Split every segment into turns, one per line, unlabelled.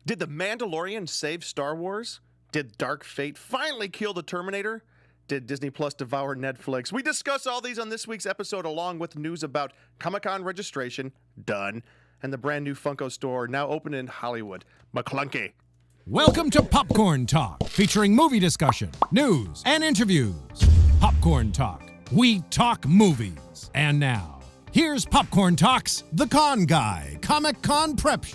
Did the Mandalorian save Star Wars? Did Dark Fate finally kill the Terminator? Did Disney Plus devour Netflix? We discuss all these on this week's episode, along with news about Comic-Con registration, done, and the brand new Funko Store, now open in Hollywood. MacClunkey.
Welcome to Popcorn Talk, featuring movie discussion, news, and interviews. Popcorn Talk. We talk movies. And now, here's Popcorn Talk's The Con Guy, Comic-Con Prep.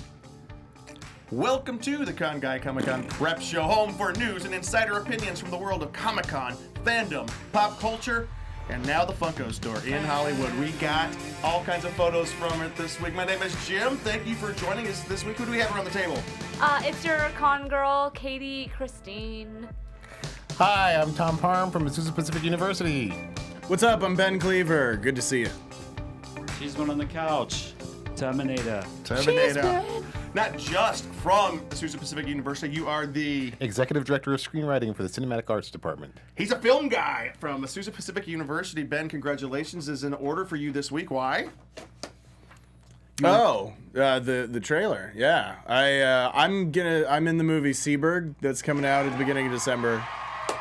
Welcome to the Con Guy Comic-Con Prep Show, home for news and insider opinions from the world of Comic-Con, fandom, pop culture, and now the Funko Store in Hollywood. We got all kinds of photos from it this week. My name is Jim. Thank you for joining us this week. Who do we have around the table?
It's your con girl, Katie Christine.
Hi, I'm Tom Parham from Azusa Pacific University.
What's up? I'm Ben Cleaver. Good to see you.
She's one on the couch. Terminator.
Not just from Azusa Pacific University, you are the...
Executive Director of Screenwriting for the Cinematic Arts Department.
He's a film guy from Azusa Pacific University. Ben, congratulations is in order for you this week. Why?
The trailer. Yeah, I'm in the movie Seberg that's coming out at the beginning of December.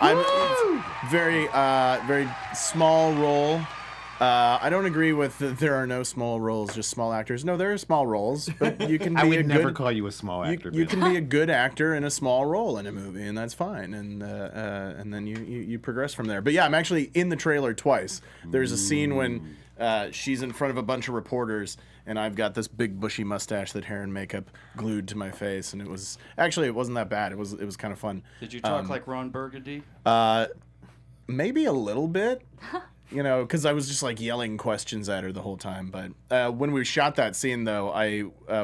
It's very small role. I don't agree with there are no small roles, just small actors. No, there are small roles, but you can be
I would never call you a small actor.
You can be a good actor in a small role in a movie, and that's fine. And then you progress from there. But yeah, I'm actually in the trailer twice. There's a scene when she's in front of a bunch of reporters, and I've got this big bushy mustache that hair and makeup glued to my face, and it wasn't that bad. It was kind of fun.
Did you talk like Ron Burgundy?
Maybe a little bit. You know, because I was just like yelling questions at her the whole time. But when we shot that scene, though,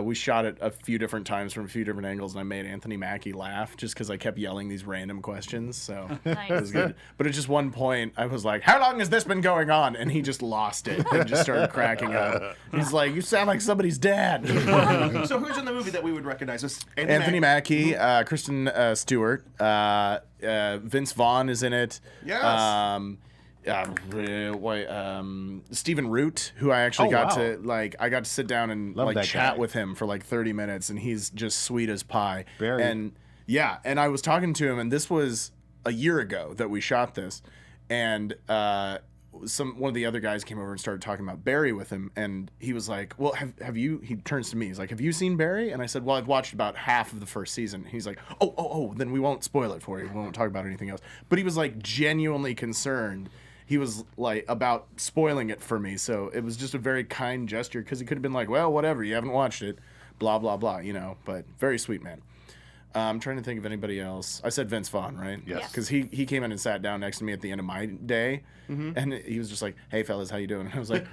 we shot it a few different times from a few different angles, and I made Anthony Mackie laugh just because I kept yelling these random questions. So
Nice.
it was good. But at just one point, I was like, "How long has this been going on?" And he just lost it and just started cracking up. He's like, "You sound like somebody's dad."
So who's in the movie that we would recognize?
Anthony Mackie, Kristen Stewart, Vince Vaughn is in it.
Yes.
Stephen Root, who I actually got
wow.
to sit down and
Love that
chat
guy.
with him for like 30 minutes, and he's just sweet as pie.
Very.
And I was talking to him, and this was a year ago that we shot this, and one of the other guys came over and started talking about Barry with him, and he was like, "Well, have you?" He turns to me, he's like, "Have you seen Barry?" And I said, "Well, I've watched about half of the first season." He's like, "Oh, then we won't spoil it for you. We won't talk about anything else." But he was like genuinely concerned. He was like about spoiling it for me, so it was just a very kind gesture, because he could have been like, "Well, whatever, you haven't watched it, blah blah blah," you know. But very sweet man. I'm trying to think of anybody else. I said Vince Vaughn, right?
Yes.
Because he came in and sat down next to me at the end of my day, and he was just like, "Hey fellas, how you doing?" And I was like,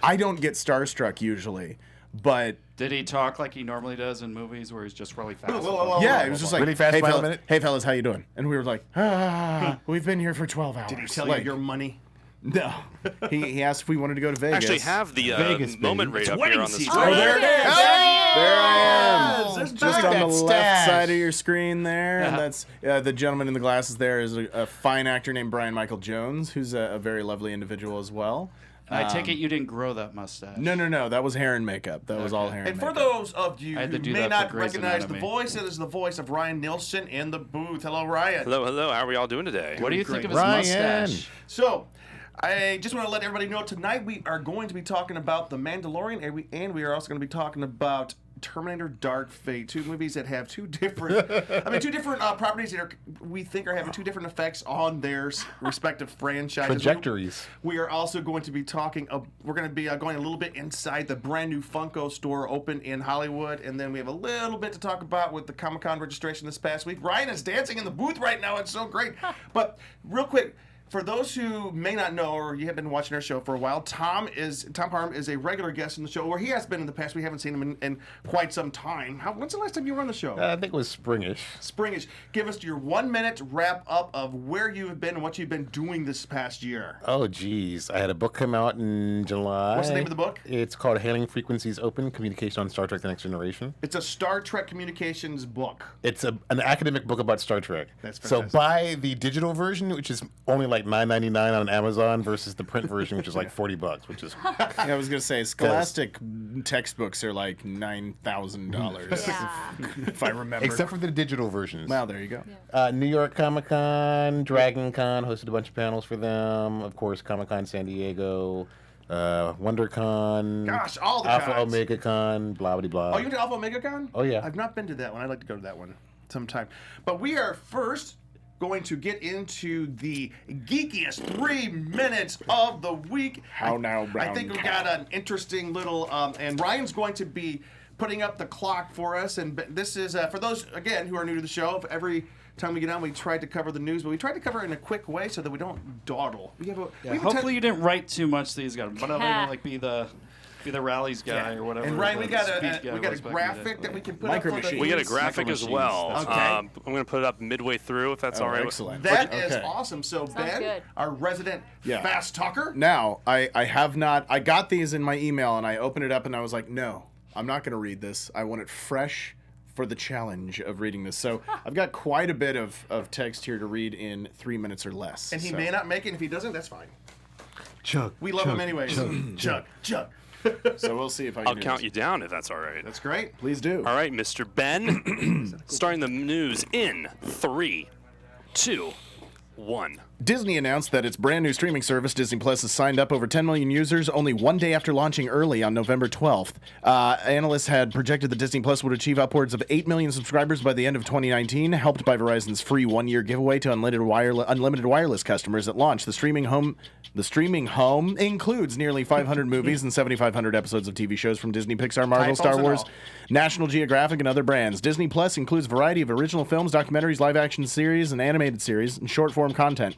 I don't get starstruck usually, but
Did he talk like he normally does in movies where he's just really fast?
yeah, it was just like,
Really fast,
"Hey,
final minute?"
hey fellas, how you doing?" And we were like, "We've been here for 12 hours."
Did he tell
Like,
you your money?
No. He asked if we wanted to go to Vegas.
Actually have the
Vegas,
moment
baby.
right up here on the screen.
Oh, there it is. There I am.
There's
Just
back.
on the
that
left
stash.
side of your screen there. And
Yeah.
that's the gentleman in the glasses there is a fine actor named Brian Michael Jones, who's a very lovely individual as well.
I take it you didn't grow that mustache.
No. That was hair and makeup. That was all hair and
And for
makeup.
those of you
I had to
who
do
may
that
not
for Grey's
recognize the
Anatomy.
voice, it is the voice of Ryan Nielsen in the booth. Hello, Ryan.
Hello. How are we all doing today?
What do you think of his
Ryan.
mustache?
So, I just want to let everybody know tonight we are going to be talking about The Mandalorian, and we are also going to be talking about Terminator Dark Fate, two movies that have two different properties that we think are having two different effects on their respective franchises.
Trajectories.
We are also going to be talking, we're going to be going a little bit inside the brand new Funko Store open in Hollywood, and then we have a little bit to talk about with the Comic-Con registration this past week. Ryan is dancing in the booth right now. It's so great. But real quick, for those who may not know, or you have been watching our show for a while, Tom Parham is a regular guest in the show, or he has been in the past. We haven't seen him in quite some time. When's the last time you were on the show?
I think it was springish.
Springish. Give us your 1 minute wrap up of where you have been and what you've been doing this past year.
Oh, geez. I had a book come out in July.
What's the name of the book?
It's called Hailing Frequencies Open, Communication on Star Trek The Next Generation.
It's a Star Trek communications book.
It's an academic book about Star Trek.
That's
so
fantastic.
buy the digital version, which is only like like $9.99 on Amazon versus the print version, which is like $40, which is
Yeah, I was gonna say Scholastic textbooks are like $9,000
Yeah.
if I remember.
except for the digital versions.
Well, there you go.
New York Comic Con, Dragon Con hosted a bunch of panels for them. Of course, Comic Con San Diego, WonderCon.
Gosh, all the
Alpha
cons.
Omega Con, blah blah blah.
Oh, you went to Alpha Omega Con?
Oh, yeah.
I've not been to that one. I'd like to go to that one sometime. But we are first going to get into the geekiest 3 minutes of the week.
How now,
I
brown
think we
cow?
got an interesting little, and Ryan's going to be putting up the clock for us. And this is, for those, again, who are new to the show, every time we get on, we tried to cover the news, but we tried to cover it in a quick way so that we don't dawdle. We have
Hopefully you didn't write too much that he's got. But I'm gonna like be the rallies guy or whatever.
And Ryan, we
the
got
speech guy
a
was back in the
graphic
day.
that we can put
Micro
up for the
machine.
We get a
feeds.
graphic
Micro
as
machines,
well.
that's
Okay.
I'm going to put it up midway through if that's all right.
Excellent.
That is
Okay.
awesome. So Ben,
good.
our resident
Yeah.
fast talker.
Now, I have not. I got these in my email and I opened it up and I was like, no, I'm not going to read this. I want it fresh for the challenge of reading this. So I've got quite a bit of text here to read in 3 minutes or less.
And he
So-
may not make it. If he doesn't, that's fine.
Chug.
We love him anyways. Chug, chug.
So we'll see if I can
I'll
do
count
this.
you down if that's all right.
That's great.
Please do.
All right, Mr. Ben. Starting the news in 3, 2, 1.
Disney announced that its brand new streaming service, Disney Plus, has signed up over 10 million users only one day after launching early on November 12th. Analysts had projected that Disney Plus would achieve upwards of 8 million subscribers by the end of 2019, helped by Verizon's free one-year giveaway to unlimited wireless customers at launch. The streaming home includes nearly 500 movies and 7,500 episodes of TV shows from Disney, Pixar, Marvel,
Typos
Star
and
Wars,
all.
National Geographic, and other brands. Disney Plus includes a variety of original films, documentaries, live-action series, and animated series, and short-form content,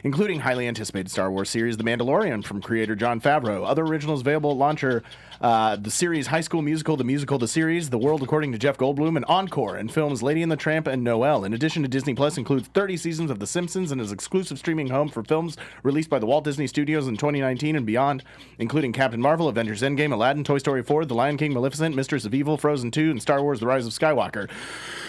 including highly anticipated Star Wars series The Mandalorian from creator Jon Favreau. Other originals available at launcher, the series High School Musical, The Musical, The Series, The World According to Jeff Goldblum, and Encore, and films Lady and the Tramp and Noelle. In addition to Disney Plus includes 30 seasons of The Simpsons and is exclusive streaming home for films released by the Walt Disney Studios in 2019 and beyond, including Captain Marvel, Avengers Endgame, Aladdin, Toy Story 4, The Lion King, Maleficent, Mistress of Evil, Frozen 2, and Star Wars The Rise of Skywalker.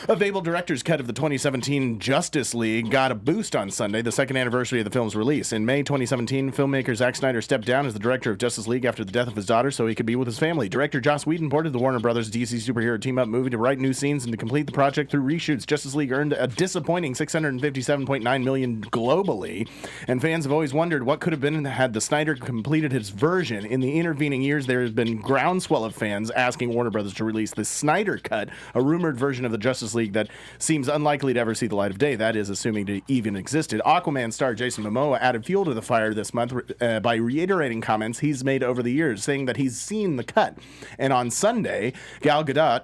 A Babel director's cut of the 2017 Justice League got a boost on Sunday, the second anniversary of the film's release. In May 2017, filmmaker Zack Snyder stepped down as the director of Justice League after the death of his daughter so he could be with his family. Director Joss Whedon boarded the Warner Brothers DC superhero team-up movie to write new scenes and to complete the project through reshoots. Justice League earned a disappointing $657.9 million globally, and fans have always wondered what could have been had the Snyder completed his version. In the intervening years, there has been groundswell of fans asking Warner Brothers to release the Snyder Cut, a rumored version of the Justice League that seems unlikely to ever see the light of day. That is, assuming it even existed. Aquaman star Jason Momoa added fuel to the fire this month by reiterating comments he's made over the years, saying that he's seen the cut. And on Sunday, Gal Gadot,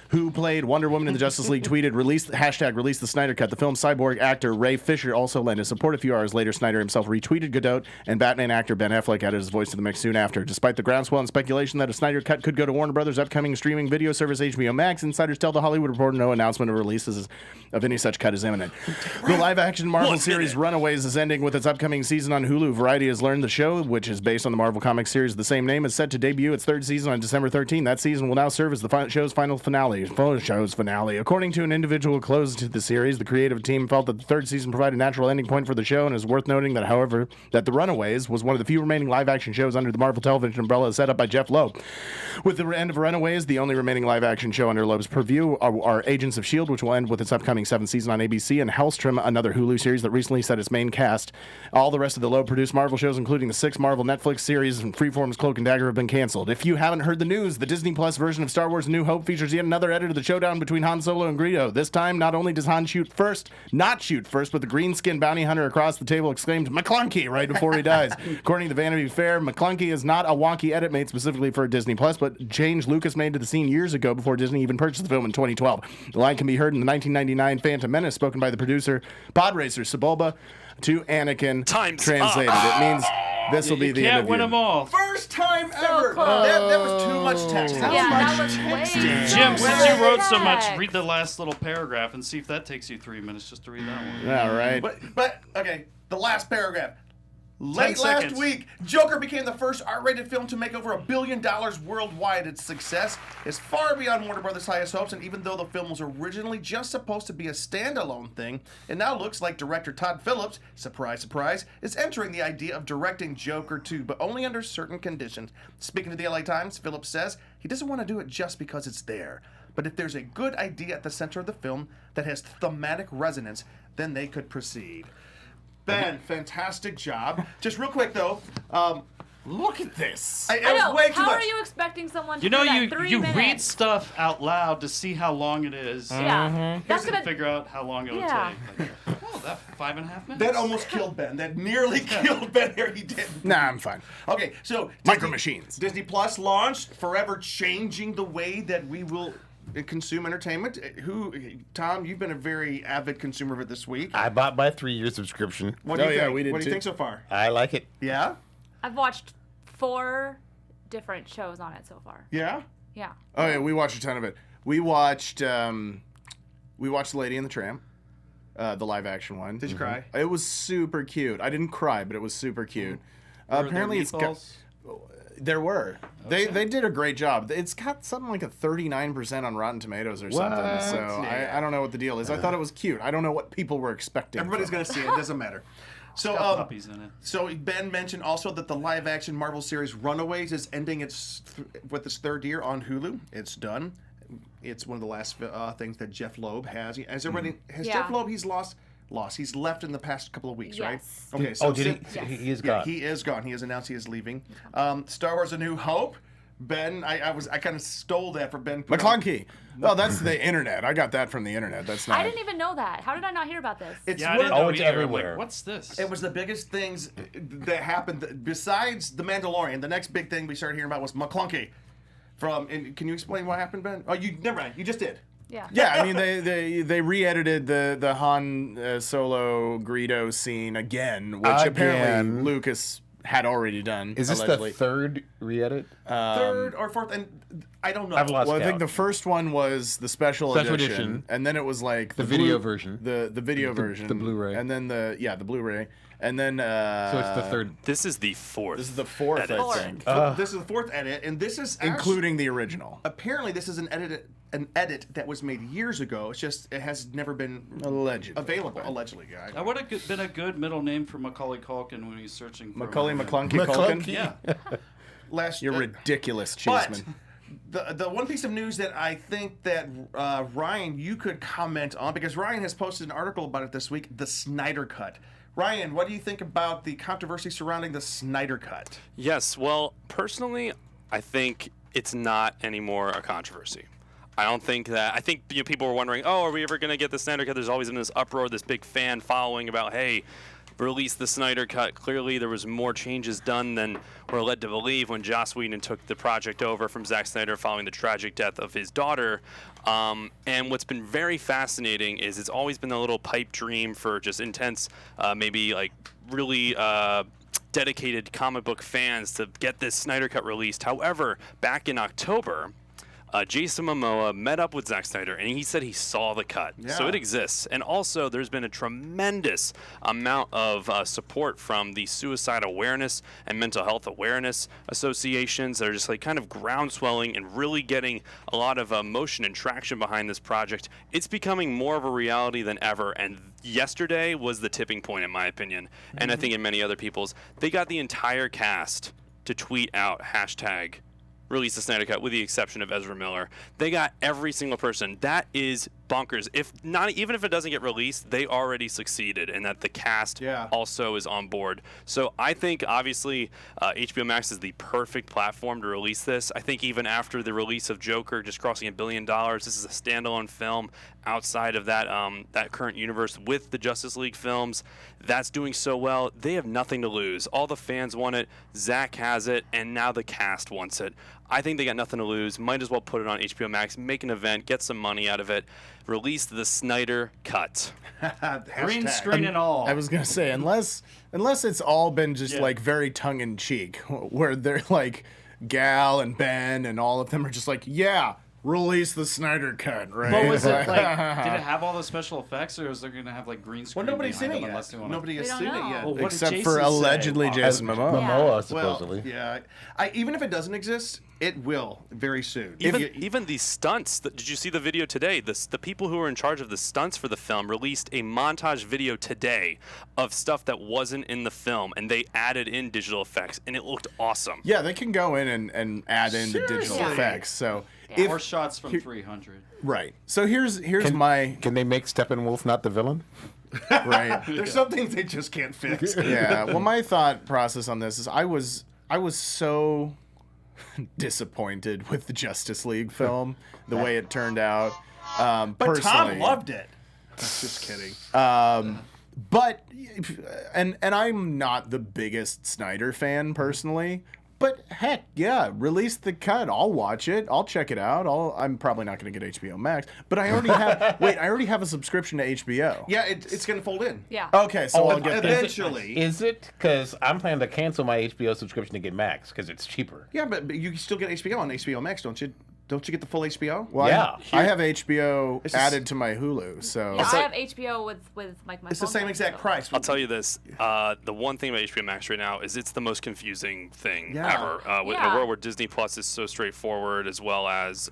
who played Wonder Woman in the Justice League, tweeted, release the Snyder Cut. The film's cyborg actor Ray Fisher also lent his support. A few hours later, Snyder himself retweeted Gadot, and Batman actor Ben Affleck added his voice to the mix soon after. Despite the groundswell and speculation that a Snyder Cut could go to Warner Brothers' upcoming streaming video service HBO Max, insiders tell The Hollywood Reporter no announcement of releases of any such cut is imminent. The live-action Marvel series Runaways is ending with its upcoming season on Hulu. Variety has learned the show, which is based on the Marvel Comics series of the same name, is set to debut its third season on December 13. That season will now serve as the show's finale. According to an individual close to the series, the creative team felt that the third season provided a natural ending point for the show, and it is worth noting that, however, that The Runaways was one of the few remaining live-action shows under the Marvel Television umbrella set up by Jeff Loeb. With the end of Runaways, the only remaining live-action show under Loeb's purview are Agents of S.H.I.E.L.D., which will end with its upcoming 7th season on ABC, and Hellstrom, another Hulu series that recently set its main cast. All the rest of the Loeb-produced Marvel shows, including the 6 Marvel Netflix series and Freeform's Cloak and Dagger, have been canceled. If you haven't heard the news, the Disney Plus version of Star Wars A New Hope features yet another edit of the showdown between Han Solo and Greedo. This time, not only does Han not shoot first, but the green-skinned bounty hunter across the table exclaimed, "MacClunkey," right before he dies. According to Vanity Fair, MacClunkey is not a wonky edit made specifically for Disney Plus, but change Lucas made to the scene years ago before Disney even purchased the film in 2012. The line can be heard in the 1999 Phantom Menace, spoken by the producer, Podracer Sebulba, to Anakin.
Time's
translated. It means this will be the
Can't
interview.
win them all.
First time
So
ever.
close.
That was too much text. How
Yeah,
much
that was
text?
way too
Jim,
much
since you wrote so much,
text.
read the last little paragraph and see if that takes you 3 minutes just to read that one.
All right.
But okay, the last paragraph. Late
10
last
seconds.
week, Joker became the first R-rated film to make over $1 billion worldwide. Its success is far beyond Warner Brothers' highest hopes, and even though the film was originally just supposed to be a standalone thing, it now looks like director Todd Phillips, surprise, surprise, is entering the idea of directing Joker 2, but only under certain conditions. Speaking to the LA Times, Phillips says he doesn't want to do it just because it's there, but if there's a good idea at the center of the film that has thematic resonance, then they could proceed. Ben, fantastic job. Just real quick though,
Look at this.
it
I
was
know.
way too
How
much.
are you expecting someone to
You know,
do that? 3
you
minutes?
read stuff out loud to see how long it is.
Yeah. That's
To
gonna.
figure out how long it would
Yeah.
take. Like, oh, that 5.5 minutes.
That almost killed Ben. That nearly killed Ben here. He did.
Nah, I'm fine.
Okay, so
Micro Machines.
Disney Plus launched, forever changing the way that we will consume entertainment. Tom, you've been a very avid consumer of it this week.
I bought my 3-year subscription.
What do you
Oh, yeah,
think?
we did
What do you
too.
think so far?
I like it.
Yeah?
I've watched 4 different shows on it so far.
Yeah?
Yeah.
Oh yeah, we watched a ton of it. We watched Lady and the Tramp, the live action one.
Did you cry?
It was super cute. I didn't cry, but it was super cute.
Were there
Apparently, it's got.
meatballs?
There were. They did a great job. It's got something like a 39% on Rotten Tomatoes or something.
What?
So
Yeah.
I don't know what the deal is. I thought it was cute. I don't know what people were expecting.
Everybody's
from
going to see it. It doesn't matter. So,
Got puppies in it.
So Ben mentioned also that the live-action Marvel series Runaways is ending with its 3rd year on Hulu. It's done. It's one of the last things that Jeff Loeb has. Has everybody? Has
Yeah.
Jeff Loeb? He's lost. He's left in the past couple of weeks,
Yes.
right? Okay. So
Oh, did he?
Yes.
He is
Yeah,
gone.
he is gone. He has announced he is leaving. Star Wars: A New Hope. Ben, I kind of stole that from Ben.
MacClunkey. Well, that's the internet. I got that from the internet. That's not.
I didn't even know that. How did I not hear about this?
It's
Yeah, I
one
didn't
of
know
it's
either. I'm
everywhere.
Like, what's this?
It was the biggest things that happened besides the Mandalorian. The next big thing we started hearing about was MacClunkey. And can you explain what happened, Ben? Oh, you never mind. You just did.
Yeah.
Yeah, I mean they re-edited the Han Solo Greedo scene again, which apparently
Again.
Lucas had already done.
Is this
allegedly.
the 3rd re-edit?
Third or fourth, and I don't know.
I've lost
Well, I
count.
think the first one was the special
Special
edition,
edition.
and then it was like
The video version.
the video version,
the Blu-ray.
and then the Blu-ray, and then
So it's the 3rd.
This is the 4th.
This is the 4th,
edit.
I think,
This is the 4th edit, and this is
including the original.
apparently this is an edit that was made years ago. It's just it has never been
Allegedly.
available. Allegedly, yeah.
That would have been a good middle name for Macaulay Culkin when he's searching for
Macaulay
a-
MacClunkey.
MacClunkey.
Yeah.
Last
You're ridiculous,
But
Cheeseman.
the one piece of news that I think that Ryan, you could comment on, because Ryan has posted an article about it this week, the Snyder Cut. Ryan, what do you think about the controversy surrounding the Snyder Cut?
Yes, well, personally, I think it's not anymore a controversy. I don't think that. I think people were wondering, oh, are we ever going to get the Snyder Cut? There's always been this uproar, this big fan following about, hey, release the Snyder Cut. Clearly, there was more changes done than we're led to believe when Joss Whedon took the project over from Zack Snyder following the tragic death of his daughter. And what's been very fascinating is it's always been a little pipe dream for just intense, maybe like really dedicated comic book fans to get this Snyder Cut released. However, back in October, Jason Momoa met up with Zack Snyder, and he said he saw the cut. So
Yeah.
it exists. And also, there's been a tremendous amount of support from the suicide awareness and mental health awareness associations that are just like kind of groundswelling and really getting a lot of motion and traction behind this project. It's becoming more of a reality than ever, and yesterday was the tipping point, in my opinion, and I think in many other people's. They got the entire cast to tweet out hashtag release the Snyder Cut, with the exception of Ezra Miller. They got every single person. That is bonkers. Even if it doesn't get released, they already succeeded, and that the cast also is on board. So I think obviously HBO Max is the perfect platform to release this. I think even after the release of Joker just crossing $1 billion, this is a standalone film outside of that that current universe with the Justice League films. That's doing so well. They have nothing to lose. All the fans want it. Zach has it, and now the cast wants it. I think they got nothing to lose. Might as well put it on HBO Max, make an event, get some money out of it. Release the Snyder Cut.
Green screen and all.
I was gonna say, unless it's all been just like very tongue in cheek, where they're like Gal and Ben and all of them are just like, yeah, release the Snyder Cut, right?
But was it like? Did it have all the special effects, or was there gonna have like green screen?
Well, nobody's seen
behind
it
them
yet.
unless they wanna-
Nobody has
We don't
seen it
know.
yet.
Well, what did
Except
Jason
for
say?
allegedly
Oh,
Jason Momoa.
Yeah.
Momoa, supposedly.
Yeah, even if it doesn't exist, it will very soon.
Even the stunts. Did you see the video today? The people who were in charge of the stunts for the film released a montage video today of stuff that wasn't in the film, and they added in digital effects, and it looked awesome.
Yeah, they can go in and add in the digital
Seriously?
effects. So
More shots from 300.
right. So here's my
Can they make Steppenwolf not the villain?
right.
There's some things they just can't fix.
Yeah. Well, my thought process on this is I was so disappointed with the Justice League film, the way it turned out.
But
Personally,
Tom loved it. Just kidding.
But and I'm not the biggest Snyder fan personally. But heck, yeah, release the cut. I'll watch it. I'll check it out. I'm probably not going to get HBO Max, but I already have. Wait, I already have a subscription to HBO.
Yeah, it's going to fold in.
Yeah.
Okay, so I'll get that.
Eventually.
Is it? Because I'm planning to cancel my HBO subscription to get Max because it's cheaper.
Yeah, but you still get HBO on HBO Max, don't you? Don't you get the full HBO?
Well,
Yeah.
I have HBO
It's
added to my Hulu, so
Yeah, I have HBO with like my.
It's the
phone
same
plan,
exact
so-
price.
I'll tell you this: the one thing about HBO Max right now is it's the most confusing thing
Yeah.
ever. In a
Yeah.
world where Disney Plus is so straightforward, as well as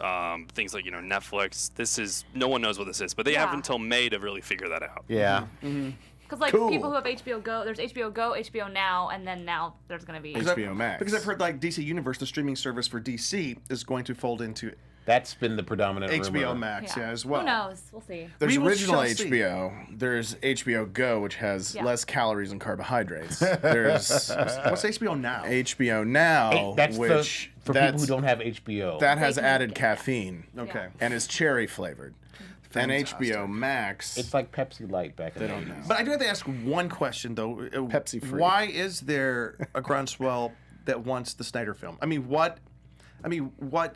things like Netflix. No one knows what this is, but they have
Yeah.
until May to really figure that out.
Yeah.
Because like
Cool.
people who have HBO Go, there's HBO Go, HBO Now, and then now there's gonna be.
HBO Max.
Because I've heard like DC Universe, the streaming service for DC, is going to fold into
That's been the predominant
HBO
rumor.
Max, yeah, as well.
Who knows? We'll see.
There's
We will
original
shall see.
HBO. There's HBO Go, which has
Yeah.
less calories and carbohydrates. There's
What's HBO now?
HBO Now,
Hey, that's
which
for people who don't have HBO.
that has
They can
added
get
caffeine
Okay.
and is cherry flavored. And
Fantastic.
HBO Max.
It's like Pepsi Light back in the
don't
80s.
know.
But I do have to ask one question though.
Pepsi free.
Why is there a groundswell that wants the Snyder film? I mean, what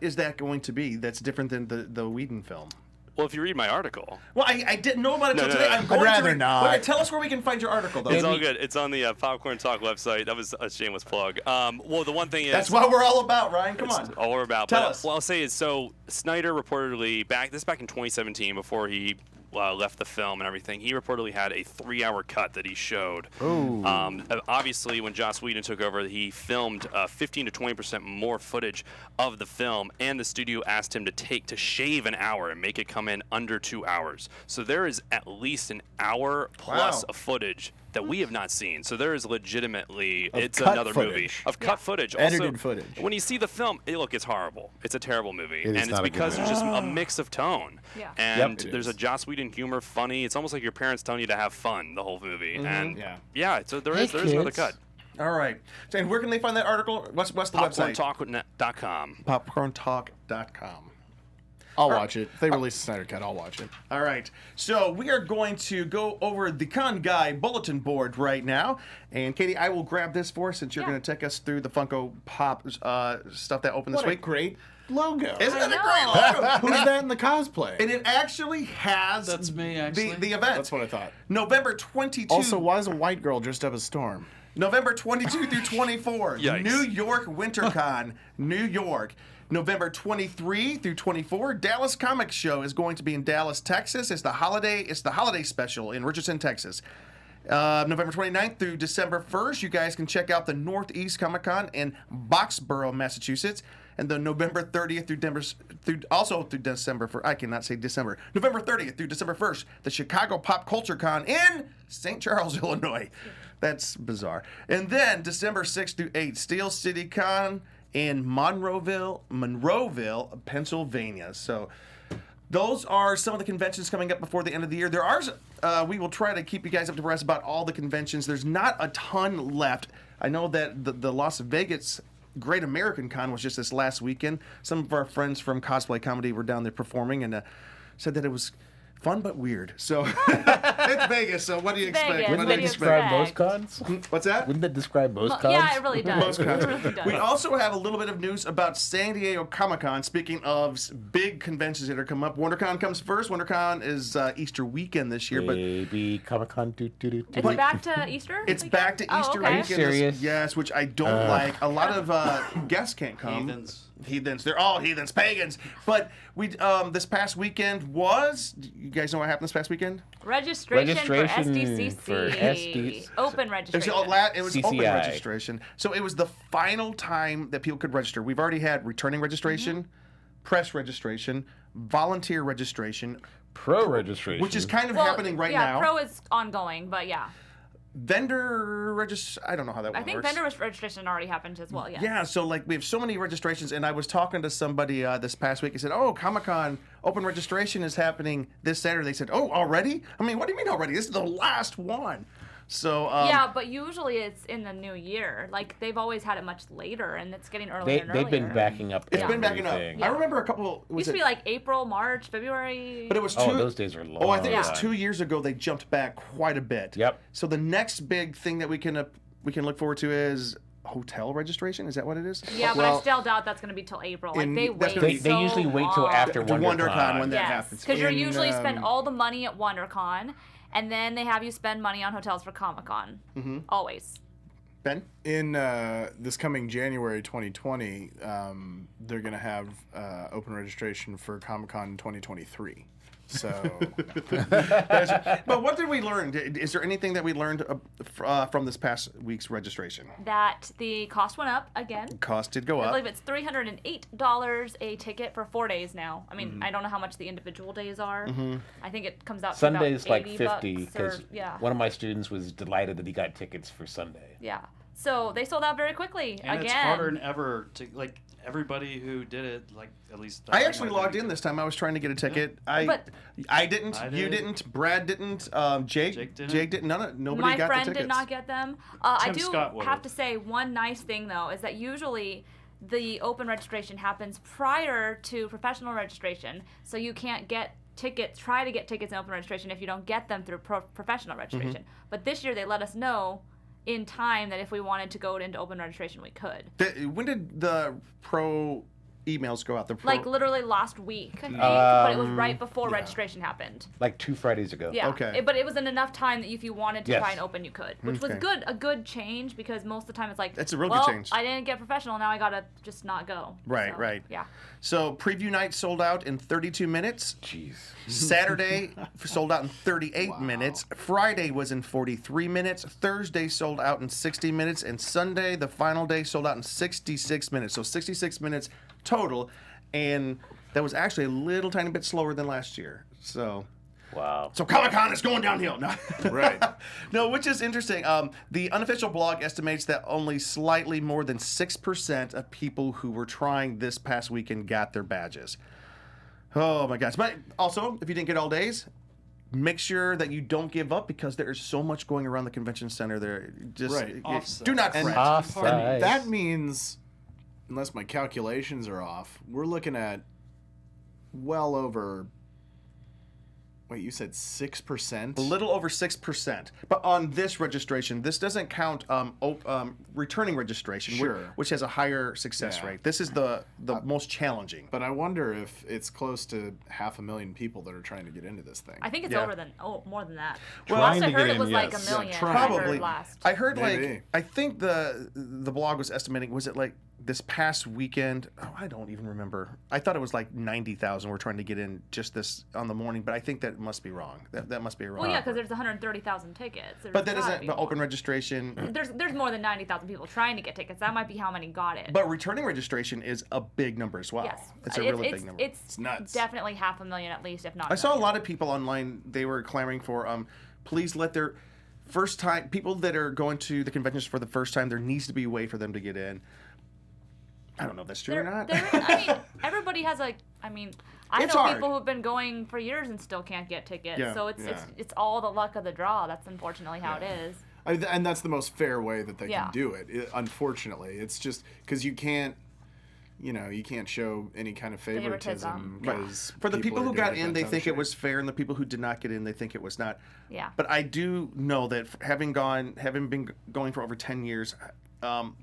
is that going to be that's different than the Whedon film?
Well, if you read my article,
Well, I didn't know about it
No,
until
no,
today.
no.
I'm going
rather
to
not.
Wait, tell us where we can find your article though.
it's all good. It's on the Popcorn Talk website. That was a shameless plug. Well, the one thing is
That's what we're all about, Ryan. Come on.
all we're about.
Tell
but,
us.
What I'll say is, so Snyder reportedly back in 2017, before he left the film and everything, he reportedly had a 3-hour cut that he showed. Obviously, when Joss Whedon took over, he filmed 15 to 20% more footage of the film, and the studio asked him to shave an hour and make it come in under 2 hours. So there is at least an hour plus
Wow.
of footage that we have not seen. So there is legitimately, it's
cut
another movie
footage.
of cut footage.
Edited
Also,
footage.
when you see the film, look, it's horrible. It's a terrible movie,
It is
and it's
not a good
because
movie.
there's just a mix of tone.
Yeah.
And
Yep. It
there's a
is.
Joss Whedon humor, funny. It's almost like your parents telling you to have fun the whole movie. And
Yeah.
so there is another
kids.
cut.
All right. So, and where can they find that article? What's the website?
PopcornTalk.com.
PopcornTalk.com.
I'll watch it. If they release the Snyder Cut, I'll watch it.
All right. So we are going to go over the Con Guy bulletin board right now. And Katie, I will grab this for us since you're
Yeah.
going to take us through the Funko Pop stuff that opened this
What a
week.
great logo.
Isn't it a
know.
great logo?
Who's that in the cosplay?
And it actually has
That's me, actually.
the event.
That's what I thought.
November 22.
Also, why is a white girl dressed up as Storm?
November 22 through 24.
Yikes.
New York WinterCon, New York. November 23 through 24, Dallas Comic Show is going to be in Dallas, Texas. It's the holiday special in Richardson, Texas. November 29th through December 1st, you guys can check out the Northeast Comic Con in Boxborough, Massachusetts. And the November 30th through December 1st, I cannot say December. November 30th through December 1st, the Chicago Pop Culture Con in St. Charles, Illinois. That's bizarre. And then December 6th through 8th, Steel City Con in Monroeville, Pennsylvania. So those are some of the conventions coming up before the end of the year. We will try to keep you guys up to rest about all the conventions. There's not a ton left. I know that the Las Vegas Great American Con was just this last weekend. Some of our friends from Cosplay Comedy were down there performing and said that it was fun but weird. So it's Vegas. So what do you expect?
Vegas.
What
Wouldn't
do
that
you
describe most
expect?
cons?
What's that?
Wouldn't that describe most cons?
Yeah, it really does. It really does.
We also have a little bit of news about San Diego Comic-Con. Speaking of big conventions that are coming up, WonderCon comes first. WonderCon is Easter weekend this year, but
Maybe Comic-Con.
It's back to Easter?
it's back to Easter
okay.
weekend.
Are you serious?
Yes, which I don't like. A lot of guests can't come.
Heathens.
Heathens. They're all heathens, pagans. But we this past weekend was. You guys know what happened this past weekend?
Registration for SDCC.
for SD
Open
It
registration.
was open
CCI.
registration. So it was the final time that people could register. We've already had returning registration, press registration, volunteer registration,
Pro registration.
which is kind of
Well,
happening right now.
Pro is ongoing, but yeah.
Vendor registration. I don't know how that
I
one
think
works.
vendor registration already happened as well, yeah.
Yeah, so like we have so many registrations, and I was talking to somebody this past week. I said, "Oh, Comic-Con open registration is happening this Saturday." They said, "Oh, already?" I mean, what do you mean already? This is the last one. So
Yeah, but usually it's in the new year. Like, they've always had it much later, and it's getting earlier and earlier.
They've been backing up.
it's been backing up.
everything.
I remember a couple.
It used to be like April, March, February.
But it was two.
Oh, those days are long.
Oh, I think it
Yeah.
was 2 years ago. They jumped back quite a bit.
Yep.
So the next big thing that we can look forward to is hotel registration. Is that what it is?
Yeah, but I
Well,
still doubt that's going to be till April. Like, they
that's
wait
gonna be-
They usually wait till after
To WonderCon
WonderCon.
when that
Yes,
happens.
because you
In,
usually spend all the money at WonderCon, and then they have you spend money on hotels for Comic-Con. Mm-hmm. Always.
Ben?
In this coming January 2020, they're going to have open registration for Comic-Con 2023. So,
But what did we learn? Is there anything that we learned from this past week's registration?
That the cost went up again.
Cost did go
I
up.
believe it's $308 a ticket for 4 days now. I mean, I don't know how much the individual days are. I think it comes out to
Sunday's
about
like
80
50
bucks
because
yeah.
one of my students was delighted that he got tickets for Sunday.
Yeah. So they sold out very quickly
And
again.
it's harder than ever to, like, everybody who did it, like, at least...
I actually logged in this time. I was trying to get a ticket.
But-
I didn't.
I
You
did.
didn't. Brad didn't. Jake
didn't.
Nobody
My
got
friend
the tickets.
did not get them. I
Tim
do
Scott would've.
have to say one nice thing though is that usually the open registration happens prior to professional registration, so you can't get tickets. Try to get tickets in open registration if you don't get them through professional registration.
Mm-hmm.
But this year they let us know in time that if we wanted to go into open registration, we could.
When did the pro emails go out? The pro...
Like literally last week, I think, but it was right before registration happened.
Like 2 Fridays ago.
Yeah.
Okay.
But it was in enough time that if you wanted to
Yes.
try and open, you could, which was
Okay.
good. A good change because most of the time it's like,
That's a real good
well,
change.
I didn't get professional. Now I gotta just not go.
Right,
So,
right.
Yeah.
So preview night sold out in 32 minutes.
Jeez.
Saturday sold out in 38 minutes. Friday was in 43 minutes. Thursday sold out in 60 minutes. And Sunday, the final day, sold out in 66 minutes. So 66 minutes total. And that was actually a little tiny bit slower than last year. So
Wow.
Comic-Con is going downhill. No.
right.
No, which is interesting. The unofficial blog estimates that only slightly more than 6% of people who were trying this past weekend got their badges. Oh my gosh. But also, if you didn't get all days, make sure that you don't give up because there is so much going around the convention center there. Just
Right.
Offsite.
do not
And
fret.
Offside.
That means, unless my calculations are off, we're looking at well over. Wait, you said 6%?
A little over 6%. But on this registration, this doesn't count returning registration,
Sure.
which has a higher success
Yeah.
rate. This is the most challenging.
But I wonder if it's close to 500,000 people that are trying to get into this thing.
I think it's
Yeah.
more than that.
Trying
last
to
I
get
heard it
in,
was like
yes.
a million.
trying.
I heard
Probably.
last.
I heard
Maybe.
I think the blog was estimating, was it like this past weekend? Oh, I don't even remember. I thought it was like 90,000 were trying to get in just this on the morning, but I think that must be wrong. That must be wrong.
Well, yeah, because there's 130,000 tickets.
But that
There's gotta
isn't
be
the open
more.
registration.
There's more than 90,000 people trying to get tickets. That might be how many got it.
But returning registration is a big number as well.
yes,
It's a really big number.
It's
nuts.
definitely 500,000 at least, if not.
I saw a lot of people online. They were clamoring for, please let their first time people that are going to the conventions for the first time. There needs to be a way for them to get in. I don't know if that's true or not.
I mean, everybody has like. I mean, I
It's
know
hard.
people who've been going for years and still can't get tickets.
Yeah,
So it's
yeah.
it's all the luck of the draw. That's unfortunately how it is.
And that's the most fair way that they
Yeah.
can do it. Unfortunately, it's just because you can't show any kind of favoritism.
Favoritism.
'cause
For the people
are
who
doing
got
it
in,
that
they
time of
think it
shape.
was fair, and the people who did not get in, they think it was not.
Yeah.
But I do know that having been going for over 10 years,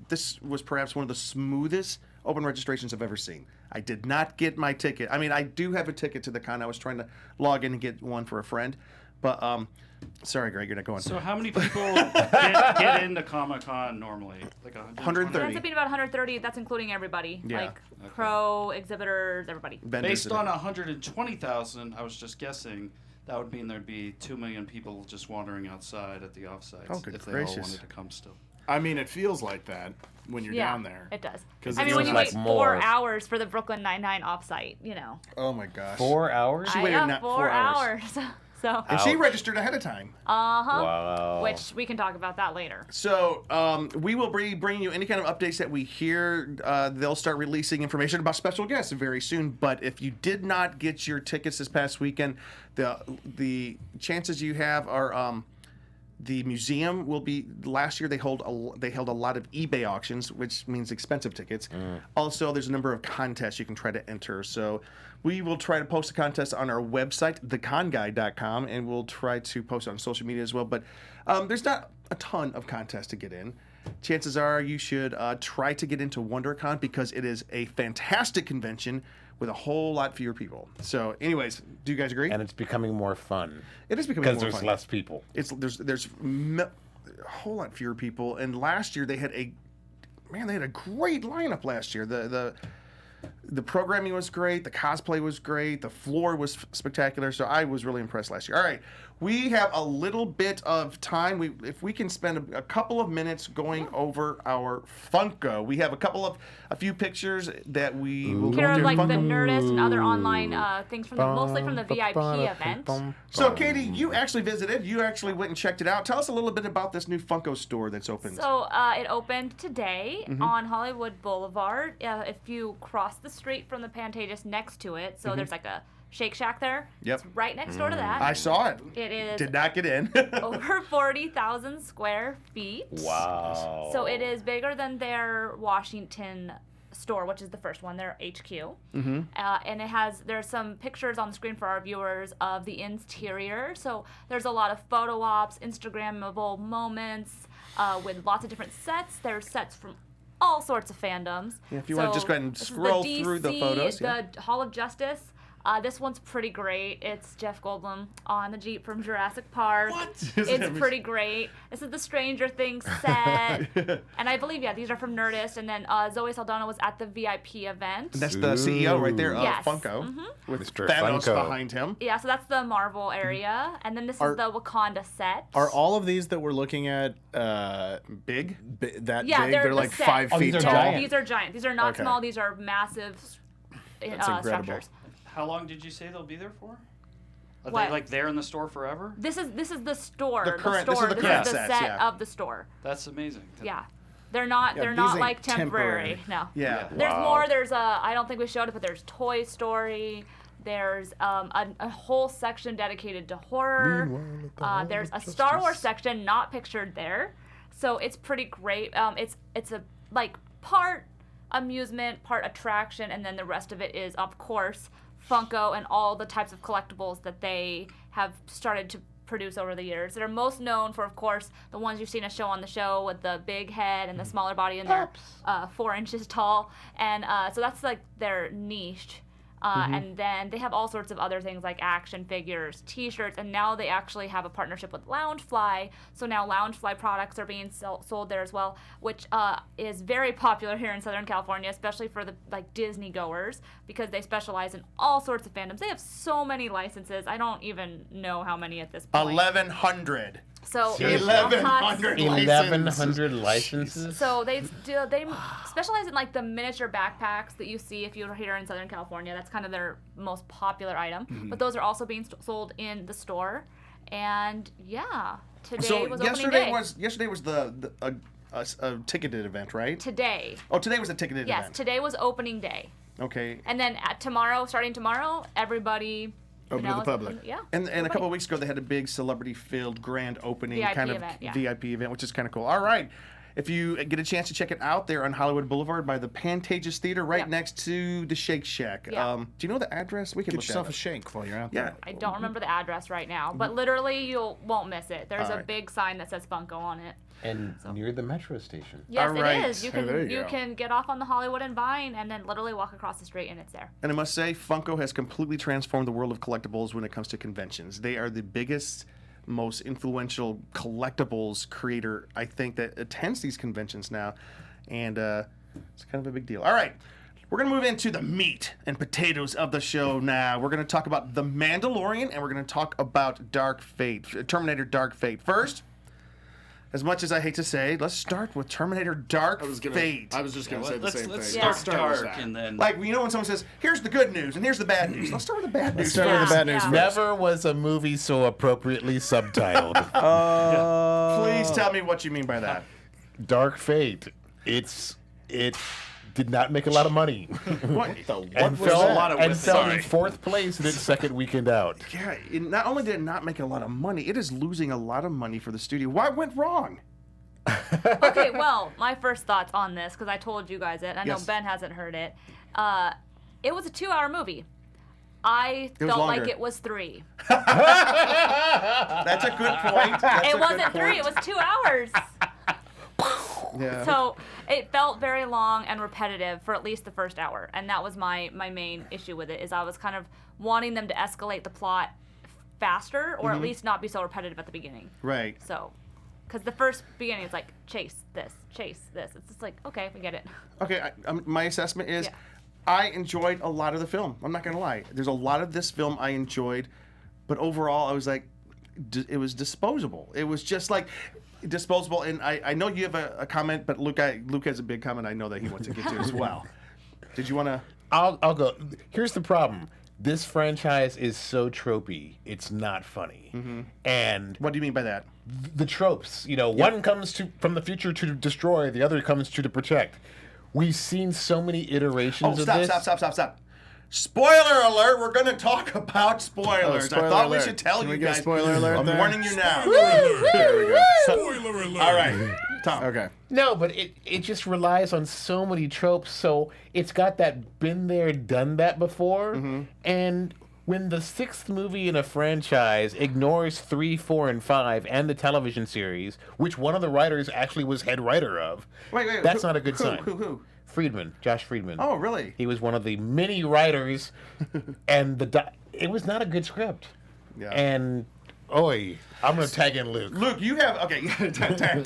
this was perhaps one of the smoothest open registrations I've ever seen. I did not get my ticket. I mean, I do have a ticket to the con. I was trying to log in and get one for a friend, But sorry, Greg, you're not going.
So how many people get into Comic-Con normally? Like
130.
It ends up being about 130. That's including everybody,
Yeah.
like pro exhibitors, everybody.
Vendors
Based
and
on 120,000, I was just guessing that would mean there'd be 2 million people just wandering outside at the offsites
Oh, good
if they all
gracious.
wanted to come still.
I mean, it feels like that when you're
Yeah,
down there.
it does.
'Cause
I
it
mean, when
feels
you
like
wait
more.
4 hours for the Brooklyn Nine-Nine offsite,
Oh my gosh.
4 hours?
She waited
know,
4 hours.
So,
And she
Ouch.
registered ahead of time.
Wow.
which we can talk about that later.
So we will be bringing you any kind of updates that we hear. They'll start releasing information about special guests very soon. But if you did not get your tickets this past weekend, the chances you have are the museum will be. Last year they held a lot of eBay auctions, which means expensive tickets. Also, there's a number of contests you can try to enter. So we will try to post a contest on our website, theconguide.com, and we'll try to post it on social media as well. But there's not a ton of contests to get in. Chances are you should try to get into WonderCon because it is a fantastic convention with a whole lot fewer people. So, anyways, do you guys agree?
And it's becoming more fun.
It is becoming
Because
more
there's
fun.
less people.
There's a whole lot fewer people, and last year they had a great lineup last year. The programming was great, the cosplay was great, the floor was spectacular. So I was really impressed last year. All right, we have a little bit of time. If we can spend a couple of minutes going over our Funko. We have a few pictures that we will
Here
go
are
through
like the
Funko.
Nerdist and other online things from mostly from the VIP event.
So, Katie, you actually visited. You actually went and checked it out. Tell us a little bit about this new Funko store that's opened.
So it opened today on Hollywood Boulevard. If you cross the street from the Pantages next to it, so there's like a Shake Shack there.
Yep.
It's right next door to that.
I saw it.
It is
Did not get in.
over 40,000 square feet.
Wow.
So it is bigger than their Washington store, which is the first one, their HQ. And there's some pictures on the screen for our viewers of the interior. So there's a lot of photo ops, Instagrammable moments with lots of different sets. There's sets from all sorts of fandoms.
Yeah, if you want to just go ahead and
this is
scroll
DC,
through the photos.
The Hall of Justice. This one's pretty great. It's Jeff Goldblum on the Jeep from Jurassic Park.
What?
It's pretty great. This is the Stranger Things set. And I believe, these are from Nerdist. And then Zoe Saldana was at the VIP event.
That's the CEO right there of
Yes.
Funko with
Mr.
Thanos
Funko.
behind him.
Yeah, so that's the Marvel area. And then this is the Wakanda set.
Are all of these that we're looking at
Big.
that
Yeah,
big?
they're
They're
the
like
set.
5
Oh,
feet
these are
tall.
giant.
These are giant. These are not
Okay.
small. These are massive
incredible.
structures.
How long did you say they'll be there for? Are
What?
they like there in the store forever?
This is the store.
The current- this is
store.
the
This
current
is the
sets,
set
yeah.
of the store.
That's amazing.
Yeah. They're not
Yeah,
they're
these
not
ain't
like temporary.
temporary.
No.
Yeah.
There's
Wow.
more. There's I don't think we showed it, but there's Toy Story. There's a whole section dedicated to horror. There's a Star Wars section not pictured there, so it's pretty great. It's a like part amusement, part attraction, and then the rest of it is of course Funko and all the types of collectibles that they have started to produce over the years. They're most known for, of course, the ones you've seen us show on the show with the big head and the smaller body, and they're 4 inches tall. And so that's like their niche. And then they have all sorts of other things like action figures, T-shirts, and now they actually have a partnership with Loungefly. So now Loungefly products are being sold there as well, which is very popular here in Southern California, especially for the like Disney goers, because they specialize in all sorts of fandoms. They have so many licenses. I don't even know how many at this point.
1,100.
So
1,100
1,100 licenses?
So they specialize in like the miniature backpacks that you see if you're here in Southern California. That's kind of their most popular item. But those are also being sold in the store. And yeah, today
So
was opening
yesterday
day.
was a ticketed event, right?
Today.
Oh, today was a ticketed
Yes,
event.
today was opening day.
Okay.
And then starting tomorrow, everybody
Open to the
is
public.
Yeah.
And a couple of weeks ago, they had a big celebrity-filled grand opening
VIP
kind of
event, yeah.
VIP event, which is kind of cool. All right. if you get a chance to check it out, there on Hollywood Boulevard by the Pantages Theater, right next to the Shake Shack.
Yeah.
Do you know the address? We can
Get
look
yourself
that
a shake while you're out
Yeah.
there.
I don't remember the address right now, but literally you won't miss it. There's
All
a
right.
big sign that says Funko on it.
And near the metro station.
Yes,
All right.
it is. You
Hey,
can
there you go.
can get off on the Hollywood and Vine, and then literally walk across the street, and it's there.
And I must say, Funko has completely transformed the world of collectibles when it comes to conventions. They are the biggest, most influential collectibles creator, I think, that attends these conventions now. And it's kind of a big deal. All right. We're going to move into the meat and potatoes of the show now. We're going to talk about The Mandalorian, and we're going to talk about Dark Fate, Terminator Dark Fate. First, as much as I hate to say, let's start with Terminator Dark Fate.
I was just gonna say the same
Let's
thing.
start
with
dark
that.
and then.
Like, you know when someone says, here's the good news and here's the bad news. Let's start with the bad news
Start with
first.
the bad news
Yeah.
first.
Never was a movie so appropriately subtitled.
Please tell me what you mean by that.
Dark Fate. It did not make a lot of money.
What?
and
was
fell,
that? A
lot of
and
whip-
fell
sorry.
in fourth place in its second weekend out.
Yeah, not only did it not make a lot of money, it is losing a lot of money for the studio. What went wrong?
Okay, well, my first thoughts on this, because I told you guys it. I know
Yes.
Ben hasn't heard it. It was a 2-hour movie. I
was
felt
longer.
like it was 3.
That's a good point. That's a
It
good
wasn't 3.
point.
It was 2 hours.
Yeah.
So it felt very long and repetitive for at least the first hour, and that was my main issue with it. Is I was kind of wanting them to escalate the plot faster, or at least not be so repetitive at the beginning.
Right.
So, because the first beginning is like chase this. It's just like, okay, we get it.
Okay, my assessment is
Yeah.
I enjoyed a lot of the film. I'm not going to lie. There's a lot of this film I enjoyed, but overall I was like, it was disposable. It was just like disposable. And I know you have a comment, but Luke has a big comment I know that he wants to get to as well. Did you want to?
I'll go. Here's the problem. This franchise is so tropey, it's not funny. And
What do you mean by that?
the tropes, one comes from the future to destroy, the other comes to protect. We've seen so many iterations of this.
Stop. Spoiler alert, we're going to talk about spoilers.
spoiler
I thought we
alert.
should tell
Can
you
we get a
guys.
spoiler alert
I'm
there?
warning you now.
There we go.
Spoiler alert.
All right, Tom.
Okay.
No, but it just relies on so many tropes. So it's got that been there, done that before. And when the 6th movie in a franchise ignores 3, 4, and 5 and the television series, which one of the writers actually was head writer of,
Wait.
that's not a good sign.
Who?
Josh Friedman.
Oh, really?
He was one of the many writers, and it was not a good script.
Yeah.
And, I'm going to tag in Luke.
Luke, you have okay.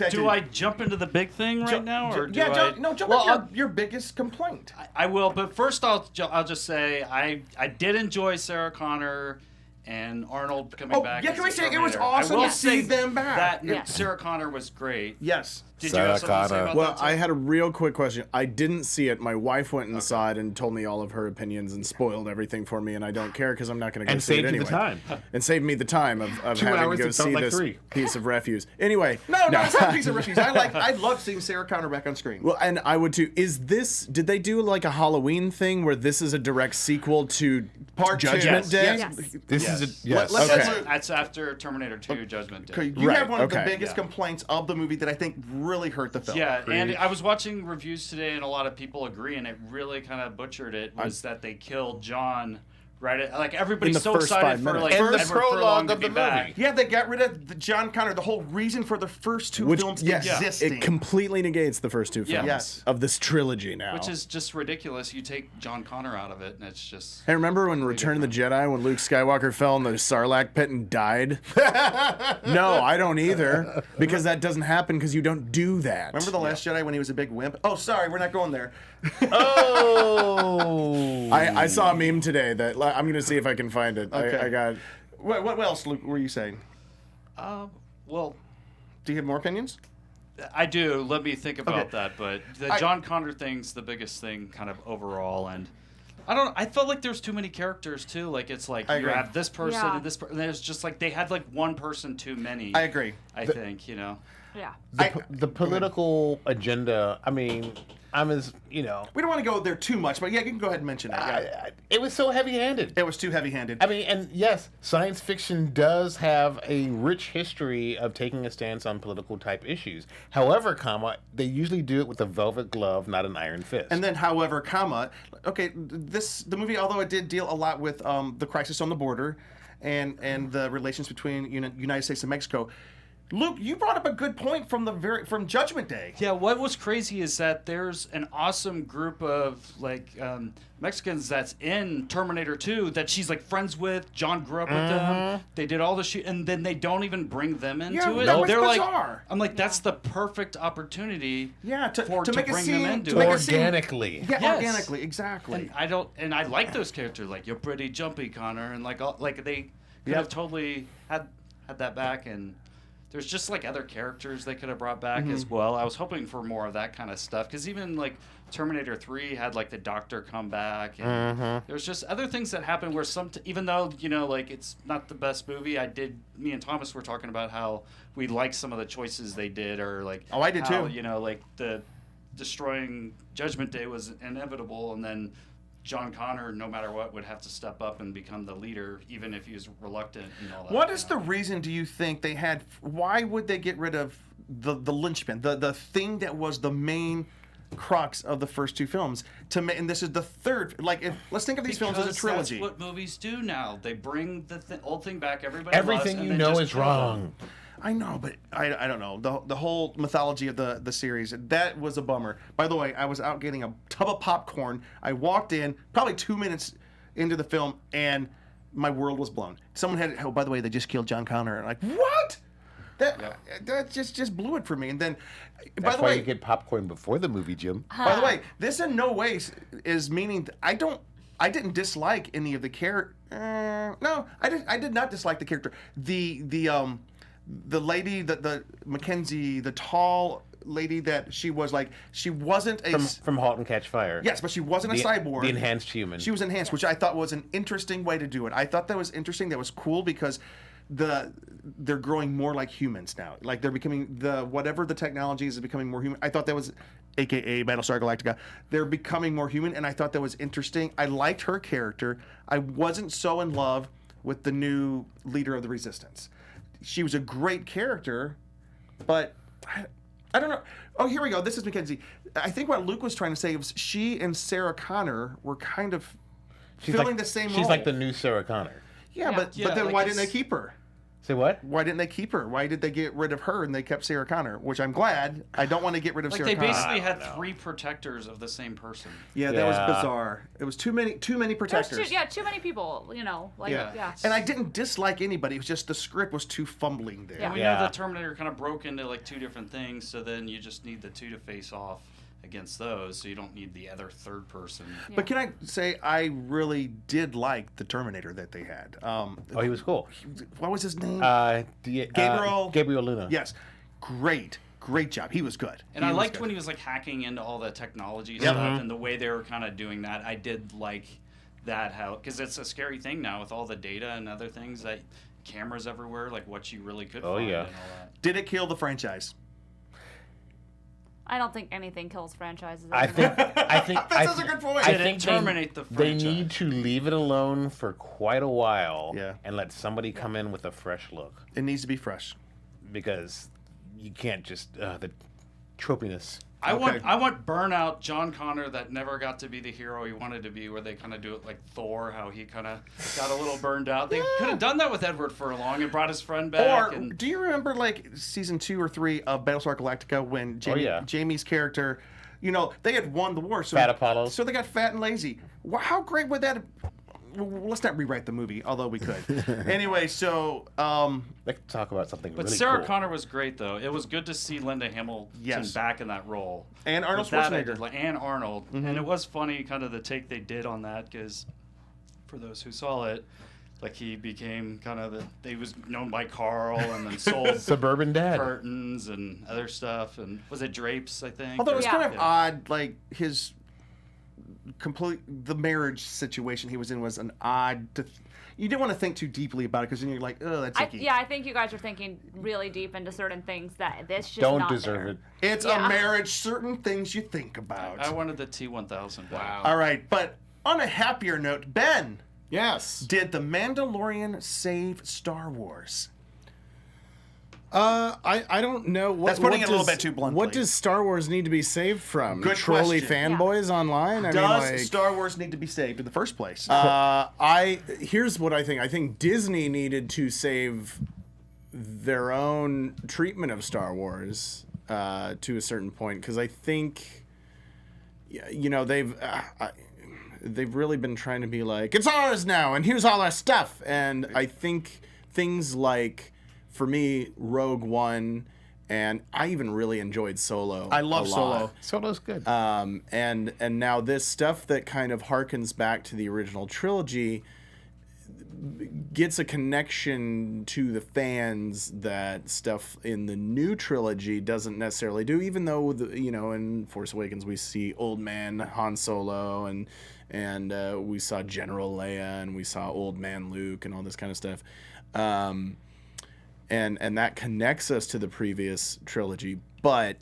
Do I jump into the big thing right now, or do I?
Jump
Well,
into your biggest complaint.
I will, but first I'll just say I did enjoy Sarah Connor and Arnold coming back.
yeah,
as
can we
the
say it was
Terminator.
awesome
I will
to see
say
them back?
That
Yeah.
Sarah Connor was great.
Yes.
Did you have something to say
Sarah
about
Connor.
Well,
that? too?
I had a real quick question. I didn't see it. My wife went and saw it and told me all of her opinions and spoiled everything for me, and I don't care because I'm not going to go
And
see it
saved you
anyway.
the time.
And saved me the time of
2
having
hours
to go
that felt
see
like
this
3.
piece of refuse. Anyway.
No, it's not a piece of refuse. I love seeing Sarah Connor back on screen.
Well, and I would too. Did they do like a Halloween thing where this is a direct sequel to
Part two.
Judgment
Yes.
Day?
Yes.
This is a yes.
Let's-
Okay.
That's after Terminator 2 Judgment Day.
Okay, you
Right,
have one of the
okay.
biggest complaints of the movie that I think really hurt the film.
Yeah, and I was watching reviews today, and a lot of people agree, and it really kind of butchered it. Was that they killed John right at, like everybody's
In the
so
first 5
excited for
minutes.
like
And the
Edward Furlong
prologue
to
of
be
the
back.
movie.
Yeah, they got rid of the John Connor, the whole reason for the first two films existing.
It completely negates the first 2
Yeah.
films
Yes.
of this trilogy now.
Which is just ridiculous. You take John Connor out of it, and it's just.
Hey, remember when Return of the Jedi, when Luke Skywalker fell in the Sarlacc pit and died? No, I don't either. Because that doesn't happen because you don't do that.
Remember The Last Jedi when he was a big wimp? Oh, sorry, we're not going there.
Oh!
I saw a meme today that I'm going to see if I can find it.
Okay.
I got.
What else, Luke, were you saying?
Well,
Do you have more opinions?
I do. Let me think about
Okay.
that. But the John Connor thing's the biggest thing, kind of overall, and. I felt like there's too many characters too. Like it's like
I
you
agree.
have this person
Yeah.
and this person. There's just like they had like one person too many.
I agree.
I think
Yeah.
The political agenda, I mean, I'm as, you know.
We don't want to go there too much, but yeah, you can go ahead and mention it. Yeah.
It was so heavy-handed.
It was too heavy-handed.
I mean, and yes, science fiction does have a rich history of taking a stance on political type issues. However, they usually do it with a velvet glove, not an iron fist.
And then, however, okay, the movie, although it did deal a lot with the crisis on the border and the relations between United States and Mexico. Luke, you brought up a good point from Judgment Day.
Yeah, what was crazy is that there's an awesome group of Mexicans that's in Terminator 2 that she's like friends with. John grew up with them. They did all the shit, and then they don't even bring them into it.
that was
They're
bizarre.
I'm like, that's the perfect opportunity.
Yeah, to
bring
make a
them
scene
into
to
it.
make
Organically.
Yeah,
Yes.
organically, exactly.
And I like those characters, like you're pretty jumpy, Connor, and they could have totally had that back. And there's just like other characters they could have brought back as well. I was hoping for more of that kind of stuff, because even like Terminator 3 had like the Doctor come back, and there's just other things that happen where even though like it's not the best movie, me and Thomas were talking about how we like some of the choices they did, or like
I did
how,
too.
Like the destroying Judgment Day was inevitable, and then John Connor, no matter what, would have to step up and become the leader, even if he was reluctant and all that.
What is the reason, do you think, they had? Why would they get rid of the linchpin, the thing that was the main crux of the first two films? And this is the third. Let's think of these films as a trilogy.
That's what movies do now. They bring the old thing back. Everything
Everything
loves,
you
and
know
just
is
kill
wrong.
them.
I know, but I don't know. The whole mythology of the series, that was a bummer. By the way, I was out getting a tub of popcorn. I walked in probably 2 minutes into the film, and my world was blown. Someone had, by the way, they just killed John Connor. And what? That just blew it for me. And then,
That's
by the
why
way,
you get popcorn before the movie, Jim.
by the way, this in no way is meaning I didn't dislike any of the character. No, I did not dislike the character. The lady, the Mackenzie, the tall lady that she wasn't
From *Halt and Catch Fire*.
Yes, but she wasn't a cyborg.
The enhanced human.
She was enhanced, which I thought was an interesting way to do it. I thought that was interesting. That was cool because they're growing more like humans now. Like they're becoming whatever the technology is becoming more human. I thought that was, AKA Battlestar Galactica. They're becoming more human, and I thought that was interesting. I liked her character. I wasn't so in love with the new leader of the Resistance. She was a great character, but I don't know. Oh, here we go. This is Mackenzie. I think what Luke was trying to say was she and Sarah Connor were kind of filling the same role.
She's like the new Sarah Connor.
Yeah, but then why didn't they keep her?
Say what?
Why didn't they keep her? Why did they get rid of her and they kept Sarah Connor? Which I'm glad. I don't want to get rid of Sarah
They
Connor.
basically had three protectors of the same person.
Yeah, that was bizarre. It was too many protectors.
Too many people, Yeah.
And I didn't dislike anybody. It was just the script was too fumbling there.
Yeah.
We know the Terminator kind of broke into like two different things, so then you just need the two to face off against those, so you don't need the other third person.
Yeah.
But can I say I really did like the Terminator that they had.
He was cool.
What was his name?
Gabriel Luna.
Yes. Great job. He was good.
And I liked when he was like hacking into all the technology stuff and the way they were kind of doing that. I did like that, because it's a scary thing now with all the data and other things, that cameras everywhere, like what you really could find and all that.
Did it kill the franchise?
I don't think anything kills franchises.
I think
That's a good point.
I think
terminate the
they
franchise.
need to leave it alone for quite a while,
Yeah.
and let somebody come in with a fresh look,
It needs to be fresh.
because you can't just the tropiness.
I want Burnout John Connor that never got to be the hero he wanted to be, where they kind of do it like Thor, how he kind of got a little burned out. They could have done that with Edward Furlong and brought his friend back.
Or do you remember like season 2 or 3 of Battlestar Galactica when Jamie's character, they had won the war, so
Fat Apollo.
So they got fat and lazy. How great would that? Well, let's not rewrite the movie, although we could. Anyway, so
Let's talk about something
But
really
Sarah
cool.
Connor was great, though. It was good to see Linda Hamilton back in that role.
And Arnold
With that, I
Schwarzenegger.
did like- and Arnold. And it was funny, kind of the take they did on that, because for those who saw it, like he became kind of he was known by Carl and then sold
Suburban Dad.
curtains and other stuff. And was it drapes, I think?
Although it was
Yeah.
kind of odd, like the marriage situation he was in was an odd. you didn't want to think too deeply about it because then you're like, oh, that's icky.
I think you guys are thinking really deep into certain things that this just
Don't
not
deserve
there.
it.
It's a marriage. Certain things you think about.
I wanted the T1000 back.
All right, but on a happier note, Ben,
Yes.
did The Mandalorian save Star Wars?
I don't know.
That's putting it a little bit too bluntly.
What does Star Wars need to be saved from?
Good
Trolley
question.
fanboys online? I mean,
Does
like,
Star Wars need to be saved in the first place?
here's what I think. I think Disney needed to save their own treatment of Star Wars to a certain point, because I think, you know, they've really been trying to be like, it's ours now, and here's all our stuff. And I think things like, for me, Rogue One, and I even really enjoyed Solo.
I love
a
Solo.
lot.
Solo's good.
And now this stuff that kind of harkens back to the original trilogy gets a connection to the fans that stuff in the new trilogy doesn't necessarily do, even though in Force Awakens we see old man Han Solo, and we saw General Leia, and we saw old man Luke, and all this kind of stuff. And that connects us to the previous trilogy, but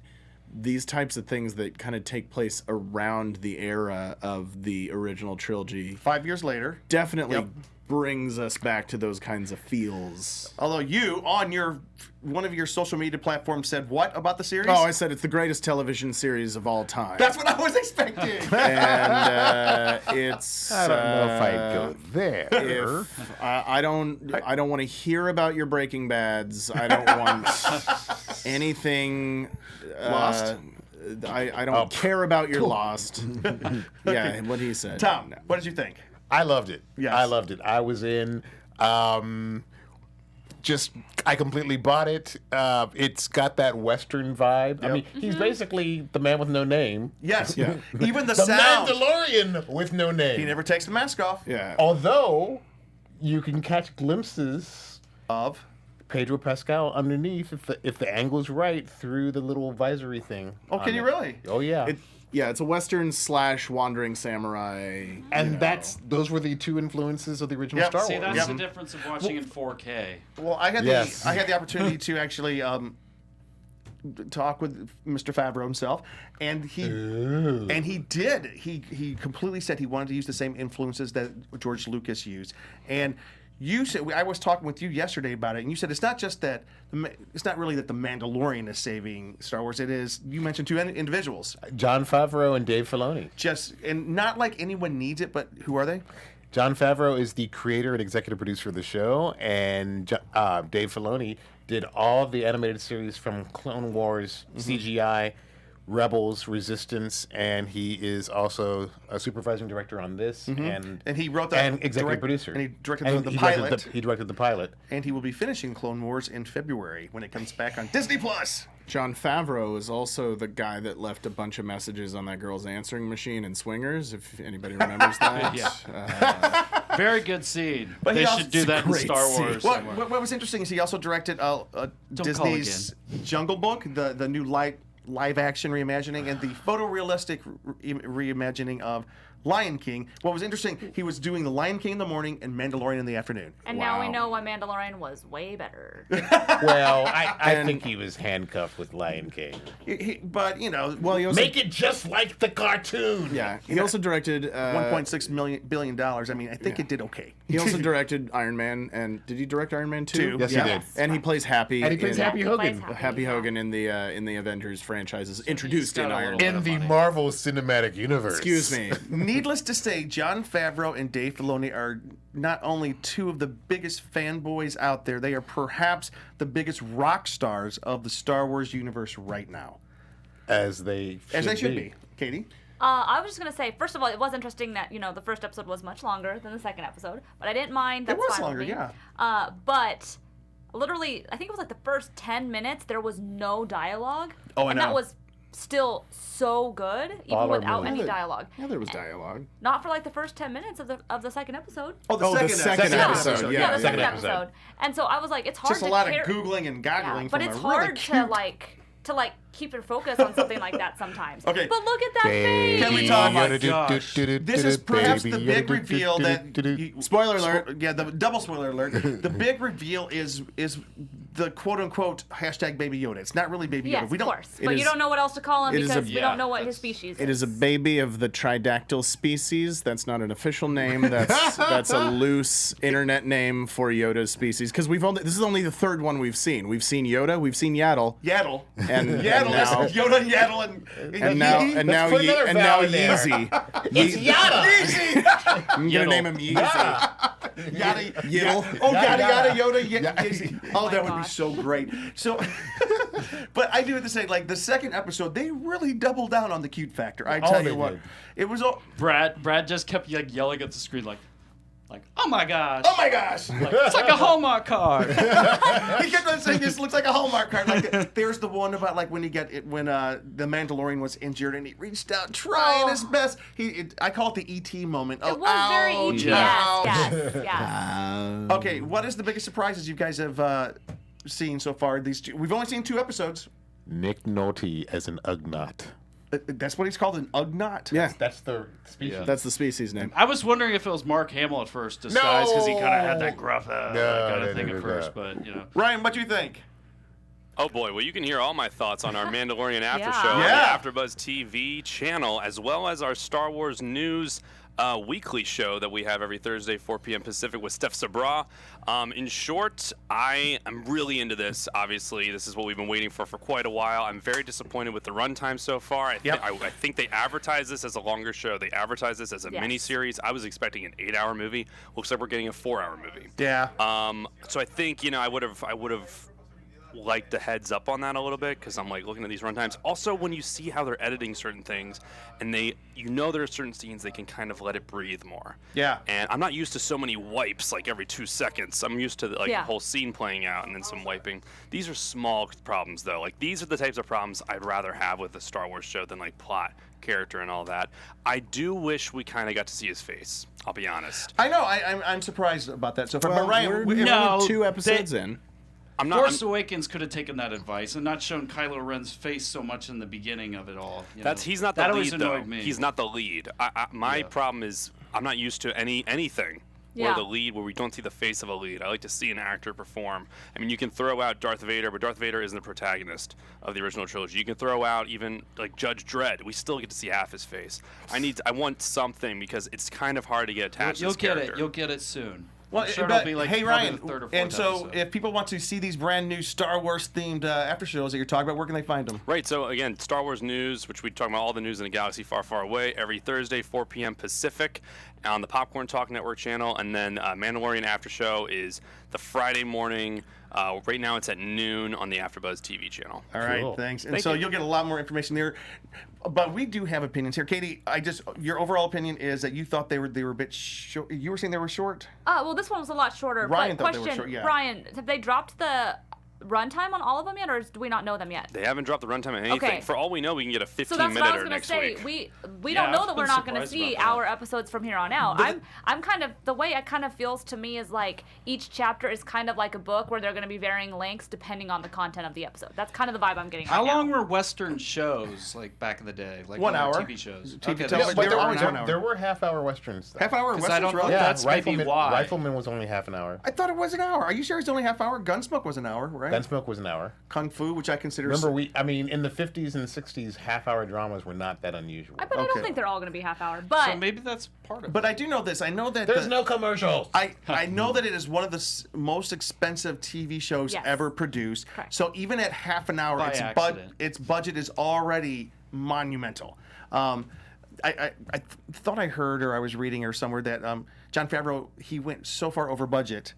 these types of things that kind of take place around the era of the original trilogy
5 years later.
definitely brings us back to those kinds of feels.
Although you, on one of your social media platforms, said what about the series?
Oh, I said it's the greatest television series of all time.
That's what I was expecting.
And it's
I don't know if I'd go there.
I don't want to hear about your Breaking Bads. I don't want anything
Lost?
I don't care about your Lost. Yeah, what he said.
Tom, what did you think?
I loved it.
Yes.
I loved it. I was in. I completely bought it. It's got that Western vibe. I mean, he's basically the man with no name.
Yes.
Yeah.
Even the
The
sound.
Mandalorian with no name.
He never takes the mask off.
Yeah.
Although, you can catch glimpses
Of.
Pedro Pascal underneath if the angle's right through the little visory thing.
Oh, can
on
you
it.
really?
Oh yeah.
It's a Western / Wandering Samurai.
And those were the two influences of the original
Yep.
Star
See,
Wars.
that's the difference of watching in 4K.
Well, I had
Yes.
the opportunity to actually talk with Mr. Favreau himself, and he did. He completely said he wanted to use the same influences that George Lucas used. And you said, I was talking with you yesterday about it, and you said it's not just that it's not really that the Mandalorian is saving Star Wars. It is, you mentioned two individuals,
Jon Favreau and Dave Filoni.
and not like anyone needs it, but who are they?
Jon Favreau is the creator and executive producer of the show, and Dave Filoni did all the animated series from Clone Wars, CGI, Rebels, Resistance, and he is also a supervising director on this, and
he wrote that
and executive producer,
and he directed
And
the
he
pilot.
He directed the pilot.
And he will be finishing Clone Wars in February when it comes back on Disney Plus.
Jon Favreau is also the guy that left a bunch of messages on that girl's answering machine in Swingers, if anybody remembers that.
Yeah. Very good scene.
But
they
he
should
also-
do
it's a
that in
great
Star
scene.
Wars.
What,
somewhere.
what was interesting is he also directed Disney's Jungle Book, the new live action reimagining, and the photorealistic reimagining of Lion King. What was interesting, he was doing the Lion King in the morning and Mandalorian in the afternoon.
And now we know why Mandalorian was way better.
Well, I think he was handcuffed with Lion King.
But he also
Make it just like the cartoon.
Yeah, he also directed
$1.6 billion. I mean, I think it did okay.
He also directed Iron Man, and did he direct Iron Man 2?
Yes, he did.
And he plays Happy.
And he plays
in-
Happy
He
Hogan.
plays
Happy Hogan in the Avengers franchises, introduced
got
in
a
Iron
little
Man.
In the
money.
Marvel Cinematic Universe.
Excuse me.
Needless to say, Jon Favreau and Dave Filoni are not only two of the biggest fanboys out there, they are perhaps the biggest rock stars of the Star Wars universe right now.
As they should
be. Katie?
I was just going to say, first of all, it was interesting that, the first episode was much longer than the second episode, but I didn't mind. That's
was
fine with
longer,
me.
yeah.
But literally, I think it was like the first 10 minutes, there was no dialogue.
Oh, I
and
know.
that was still so good, even
Baller
without
move.
any dialogue.
Yeah, there was dialogue.
Not for like the first 10 minutes of the second episode.
Oh,
the second episode.
Yeah, the second
episode.
episode. And so I was like, it's hard
Just
to
a lot
carry-
of Googling and goggling
but
from
it's
a really
hard
cute
to like to like keep your focus on something like that sometimes.
Okay.
But look at that face.
Can we talk about
gosh.
This is perhaps the big reveal that
Spoiler alert.
Yeah, the double spoiler alert. The big reveal is the quote unquote hashtag Baby Yoda. It's not really Baby Yoda.
Yes,
We
of
don't.
course. But you don't know what else to call him
it is
because
a-
we
yeah,
don't know what his
that's-
species is.
It is a baby of the tridactyl species. That's not an official name. That's a loose internet name for Yoda's species. Because this is only the third one we've seen. We've seen Yoda. We've seen Yaddle.
Yaddle.
And
Yaddle
now,
is Yoda and Yaddle
and now
put another vowel in there.
Yeezy.
It's Yada.
Yeezy.
I'm gonna name him Yeezy.
Yada
Yiddle.
Oh, yada
Yada,
yada Yoda. Yeezy. Oh,
my
that would be
gosh.
so great. So, but I do have to say, like the second episode, they really doubled down on the cute factor. I tell
they
you what,
did.
it was all.
Brad just kept like yelling at the screen like, oh my gosh.
Oh my gosh!
It's like a Hallmark card.
He kept on saying this looks like a Hallmark card. Like there's the one about like when the Mandalorian was injured and he reached out trying his best. I call it the ET moment. Oh,
It was very
ouch,
easy.
ouch.
Yes.
Okay, what is the biggest surprises you guys have seen so far? We've only seen 2 episodes.
Nick Nolte as an Ugnaught.
That's what he's called, an Ugnaught?
Yeah,
That's the species.
Yeah.
that's the species name.
I was wondering if it was Mark Hamill at first, disguised because he kind of had that gruff kind of thing
no,
at
no.
first, but you know.
Ryan, what do you think?
Oh boy, well you can hear all my thoughts on our Mandalorian after
Yeah.
show on
Yeah.
the AfterBuzz TV channel, as well as our Star Wars news weekly show that we have every Thursday, 4 p.m. Pacific with Steph Sabra. In short, I am really into this. Obviously, this is what we've been waiting for quite a while. I'm very disappointed with the runtime so far. I think they advertise this as a longer show. They advertise this as a
Yes.
mini-series. I was expecting an 8-hour movie. Looks like we're getting a 4-hour movie.
Yeah.
So I think I would have liked the heads up on that a little bit because I'm like looking at these runtimes. Also, when you see how they're editing certain things, and there are certain scenes they can kind of let it breathe more.
Yeah.
And I'm not used to so many wipes like every 2 seconds. I'm used to the whole scene playing out and then some wiping. These are small problems though. Like these are the types of problems I'd rather have with a Star Wars show than like plot, character, and all that. I do wish we kind of got to see his face. I'll be honest.
I know. I'm surprised about that so far.
Well,
but Ryan,
we're
No,
only 2
they-
episodes in.
I'm not.
Force Awakens could have taken that advice and not shown Kylo Ren's face so much in the beginning of it all. You know?
He's not the
that
lead
always
though.
annoyed me.
He's not the lead. My problem is I'm not used to anything where
Yeah.
the lead, where we don't see the face of a lead. I like to see an actor perform. I mean, you can throw out Darth Vader, but Darth Vader isn't the protagonist of the original trilogy. You can throw out even like Judge Dredd. We still get to see half his face. I want something because it's kind of hard to get attached
You'll
to this
get
character.
it. You'll get it soon.
well,
I'm sure
but,
it'll be like
hey
probably
Ryan,
the 3rd or 4th
and so
episode.
if people want to see these brand new Star Wars themed after shows that you're talking about, where can they find them?
Right, so again, Star Wars news, which we talk about all the news in a galaxy far, far away, every Thursday, 4 p.m. Pacific on the Popcorn Talk Network channel. And then Mandalorian After Show is the Friday morning. Right now it's at noon on the AfterBuzz TV channel.
All right,
Cool.
thanks. And
Thank
so
you.
you'll get a lot more information there. But we do have opinions here. Katie, your overall opinion is that you thought they were a bit short. You were saying they were short?
Well, this one was a lot shorter.
Ryan
but
thought they were
question,
short, yeah.
Ryan, have they dropped the runtime on all of them yet, or do we not know them yet?
They haven't dropped the runtime on anything.
Okay.
For all we know, we can get a
So that's what I was
15-minute
gonna
next
say.
week.
We
Yeah,
don't know
I've
that we're
been
not gonna
surprised
see
about that.
our episodes from here on out. I'm kind of the way it kind of feels to me is like each chapter is kind of like a book where they're gonna be varying lengths depending on the content of the episode. That's kind of the vibe I'm getting.
How
right now.
long were Western shows like back in the day? Like
1
when they were
hour.
TV shows.
TV
Okay,
television.
that's
They're
what
always
they were
1
now.
hour.
There were half-hour westerns.
Half hour
'Cause I don't know.
Westerns,
Yeah,
really?
that's maybe why.
Rifleman was only half an hour.
I thought it was an hour. Are you sure it's only half hour? Gunsmoke was an hour, right?
Gunsmoke was an hour.
Kung Fu, which I consider.
Remember, in the 50s and 60s, half-hour dramas were not that unusual.
But I
Okay.
don't think they're all gonna be half hour. But
So maybe that's part of it.
But I do know this. I know that
There's no commercials.
I know that it is one of the most expensive TV shows
Yes.
ever produced.
Correct.
So even at half an hour,
By accident.
its budget is already monumental. I thought I heard or I was reading or somewhere that Jon Favreau, he went so far over budget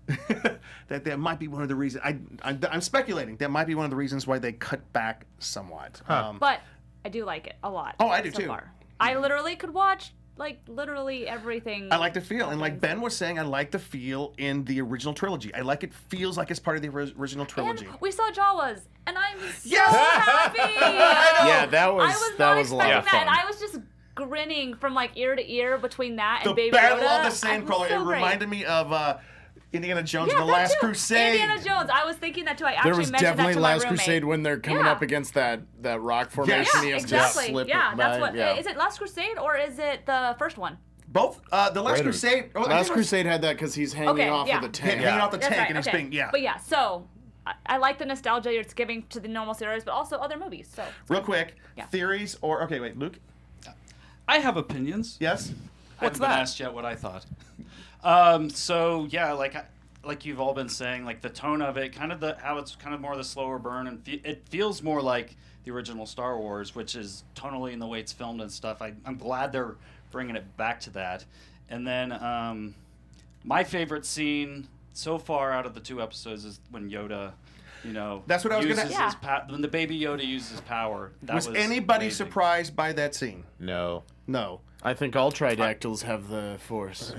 that might be one of the reasons. I'm speculating that might be one of the reasons why they cut back somewhat.
but I do like it a lot.
Oh, I do
so
too.
Far. I literally could watch like literally everything.
I like the feel, and like Ben was saying, I like the feel in the original trilogy. I like it feels like it's part of the original trilogy.
And we saw Jawas, and I'm so
Yes!
happy.
Yeah, that was
I was
that
not
was a lot of
expecting
fun.
that. I was just grinning from like ear to ear between that and
The
Baby
Battle
Yoda.
of the Sandcrawler.
So
It
great.
reminded me of Indiana Jones
Yeah,
and the
that
Last
too.
Crusade.
Indiana Jones. I was thinking that too. I actually
There was
mentioned
definitely
that to my
Last
roommate.
Crusade when they're coming
Yeah.
up against that rock formation.
Yes.
He
Yeah,
has
exactly.
to slip
Yeah,
it
that's
by.
what.
Yeah.
Is it Last Crusade or is it the first one?
Both. The Last
Raiders.
Crusade. Oh, I think
Last
it was
Crusade had that because he's hanging off
yeah.
of the tank.
hanging off the
That's
tank
right.
and he's
Okay.
being
But yeah, so I like the nostalgia it's giving to the normal series, but also other movies. So
Real quick,
Yeah.
theories or okay, wait, Luke.
I have opinions.
Yes.
I haven't been asked yet what I thought. So yeah, like you've all been saying, like the tone of it, kind of how it's kind of more the slower burn, and it feels more like the original Star Wars, which is tonally in the way it's filmed and stuff. I'm glad they're bringing it back to that. And then my favorite scene so far out of the 2 episodes is when Yoda,
That's what I was gonna-
uses
Yeah.
when the baby Yoda uses power. That
Was anybody
amazing.
surprised by that scene?
No.
No.
I think all tridactyls have the Force.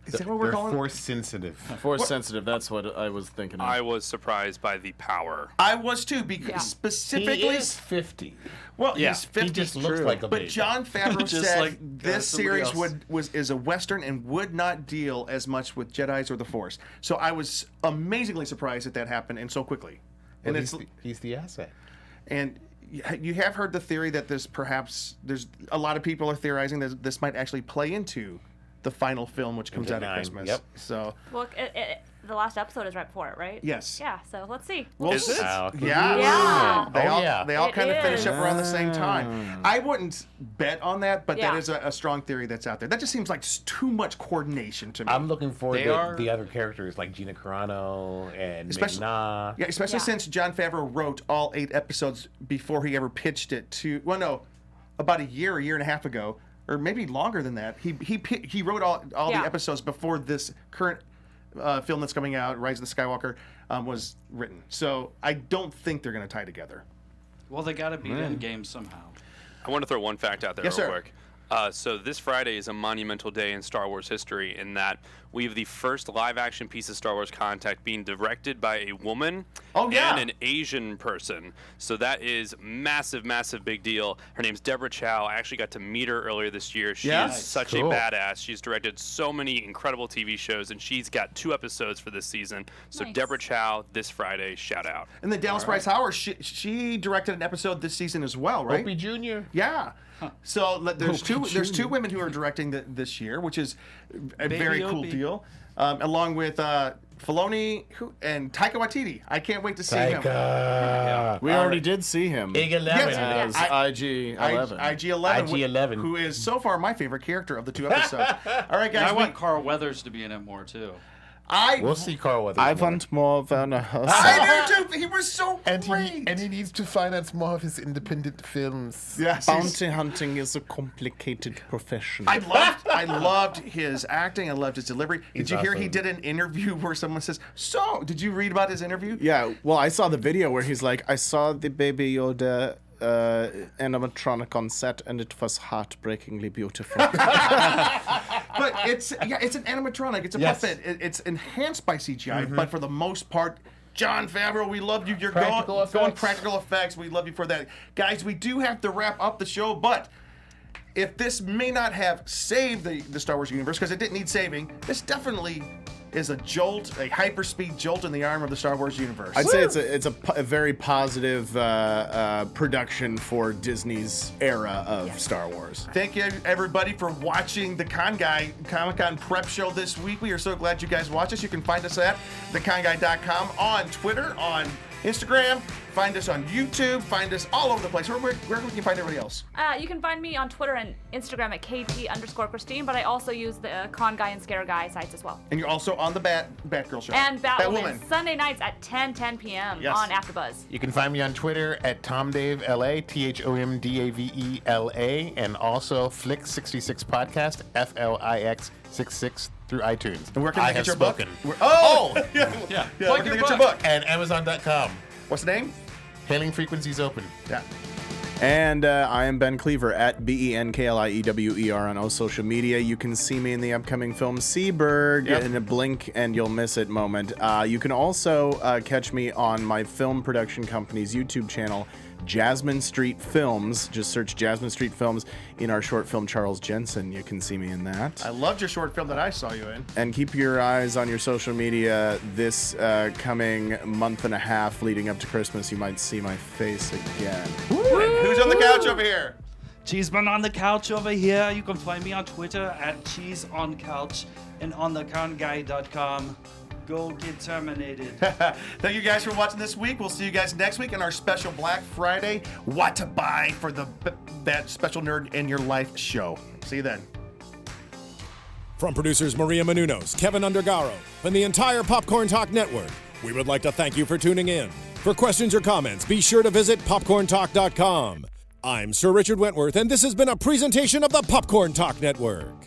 Is that what we're
They're
calling?
force sensitive.
Force sensitive. That's what I was thinking. Of.
I was surprised by the power.
I was too, because
Yeah.
specifically.
He is 50.
Well,
Yeah.
he's 50.
He just looks like a
But
baby.
Jon Favreau
Just
said
like,
this
somebody
series
else.
is a Western and would not deal as much with Jedis or the Force. So I was amazingly surprised that happened and so quickly. And
Well,
it's
he's the asset.
and you have heard the theory that there's a lot of people are theorizing that this might actually play into the final film, which comes out at
9,
Christmas.
yep.
So
well, the last episode is right before it, right?
yes.
Yeah. So let's see.
Well,
Is it?
Wow.
Yeah.
Yeah.
They all,
yeah.
they all
It
kind of finish
is.
up around the same time. I wouldn't bet on that, but that
Yeah.
is a strong theory that's out there. That just seems like too much coordination to me.
I'm looking forward
They
to
are-
the other characters like Gina Carano and
Especially-
Ming-Na.
Yeah, especially
Yeah.
since Jon Favreau wrote all 8 episodes before he ever pitched it to. Well, no, about a year and a half ago, or maybe longer than that. He wrote all
Yeah.
the episodes before this current film that's coming out, Rise of the Skywalker, was written. So I don't think they're going to tie together.
Well, they got to beat Endgame somehow.
I want to throw one fact out there
Yes,
real
sir.
quick. So this Friday is a monumental day in Star Wars history in that we have the first live-action piece of Star Wars content being directed by a woman
Oh, yeah.
and an Asian person. So that is massive, massive big deal. Her name's Deborah Chow. I actually got to meet her earlier this year. She
Yeah?
is
Nice.
such
Cool.
a badass. She's directed so many incredible TV shows, and she's got 2 episodes for this season. So
Nice.
Deborah Chow, this Friday, shout out.
And then Dallas Bryce Howard, she directed an episode this season as well, right?
Opie Jr.
Yeah. So there's
Opie
there's
Jr.
2 women who are directing this year, which is a very cool
Opie.
deal. Along with Filoni and Taika Waititi. I can't wait to see him.
Taika.
We already did see him
IG-11.
Yes.
as
I-
IG-11.
IG-11,
IG-11.
who is so far my favorite character of the 2 episodes. All right,
And
guys.
I want Carl Weathers to be in it more too.
We'll see Carl Weathers.
I
more.
want more Werner Herzog.
I do too. He was so
And
great.
he needs to finance more of his independent films.
Yes, he's-
Bounty hunting is a complicated profession.
I loved his acting. I loved his delivery. Did
He's
you hear he
awesome.
did an interview where someone says, "So, did you read about his interview?"
Yeah, well, I saw the video where he's like, I saw the Baby Yoda animatronic on set, and it was heartbreakingly beautiful.
But it's an animatronic. It's a
Yes.
puppet. It's enhanced by CGI, but for the most part, Jon Favreau, we love you. You're
Practical
going
effects.
practical effects. We love you for that, guys. We do have to wrap up the show, but if this may not have saved the Star Wars universe because it didn't need saving, this definitely is a jolt, a hyperspeed jolt in the arm of the Star Wars universe.
I'd say it's a very positive production for Disney's era of Star Wars.
Thank you, everybody, for watching the Comic-Con Prep Show this week. We are so glad you guys watch us. You can find us at theconguy.com, on Twitter, on Instagram. Find us on YouTube. Find us all over the place. Where can you find everybody else?
You can find me on Twitter and Instagram at KT_Christine, but I also use the Con Guy and Scare Guy sites as well.
And you're also on the Batgirl show.
And
Batwoman.
Batwoman, Sunday nights at 10 p.m.
Yes.
on AfterBuzz.
You can find me on Twitter at TomDaveLA, THOMDAVELA, and also Flix66 Podcast, FLIX66 through iTunes.
And where can
I
they get
have
your
spoken.
book? Oh! yeah,
Yeah.
where can they get your book?
And Amazon.com.
What's the name?
Hailing frequencies open.
Yeah.
And I am Ben Cleaver at BenKliewer on all social media. You can see me in the upcoming film Seaberg in a blink and you'll miss it moment. You can also catch me on my film production company's YouTube channel, Jasmine Street Films. Just search Jasmine Street Films in our short film Charles Jensen. You can see me in that.
I loved your short film that I saw you in.
And keep your eyes on your social media this coming month and a half leading up to Christmas. You might see my face again.
Who's on the couch over here?
Cheeseman on the couch over here. You can find me on Twitter at cheeseoncouch and on theconguy.com. Go get terminated.
Thank you guys for watching this week. We'll see you guys next week in our special Black Friday What to Buy for that special nerd in your life show. See you then.
From producers Maria Menounos, Kevin Undergaro, and the entire Popcorn Talk Network, we would like to thank you for tuning in. For questions or comments, be sure to visit popcorntalk.com. I'm Sir Richard Wentworth, and this has been a presentation of the Popcorn Talk Network.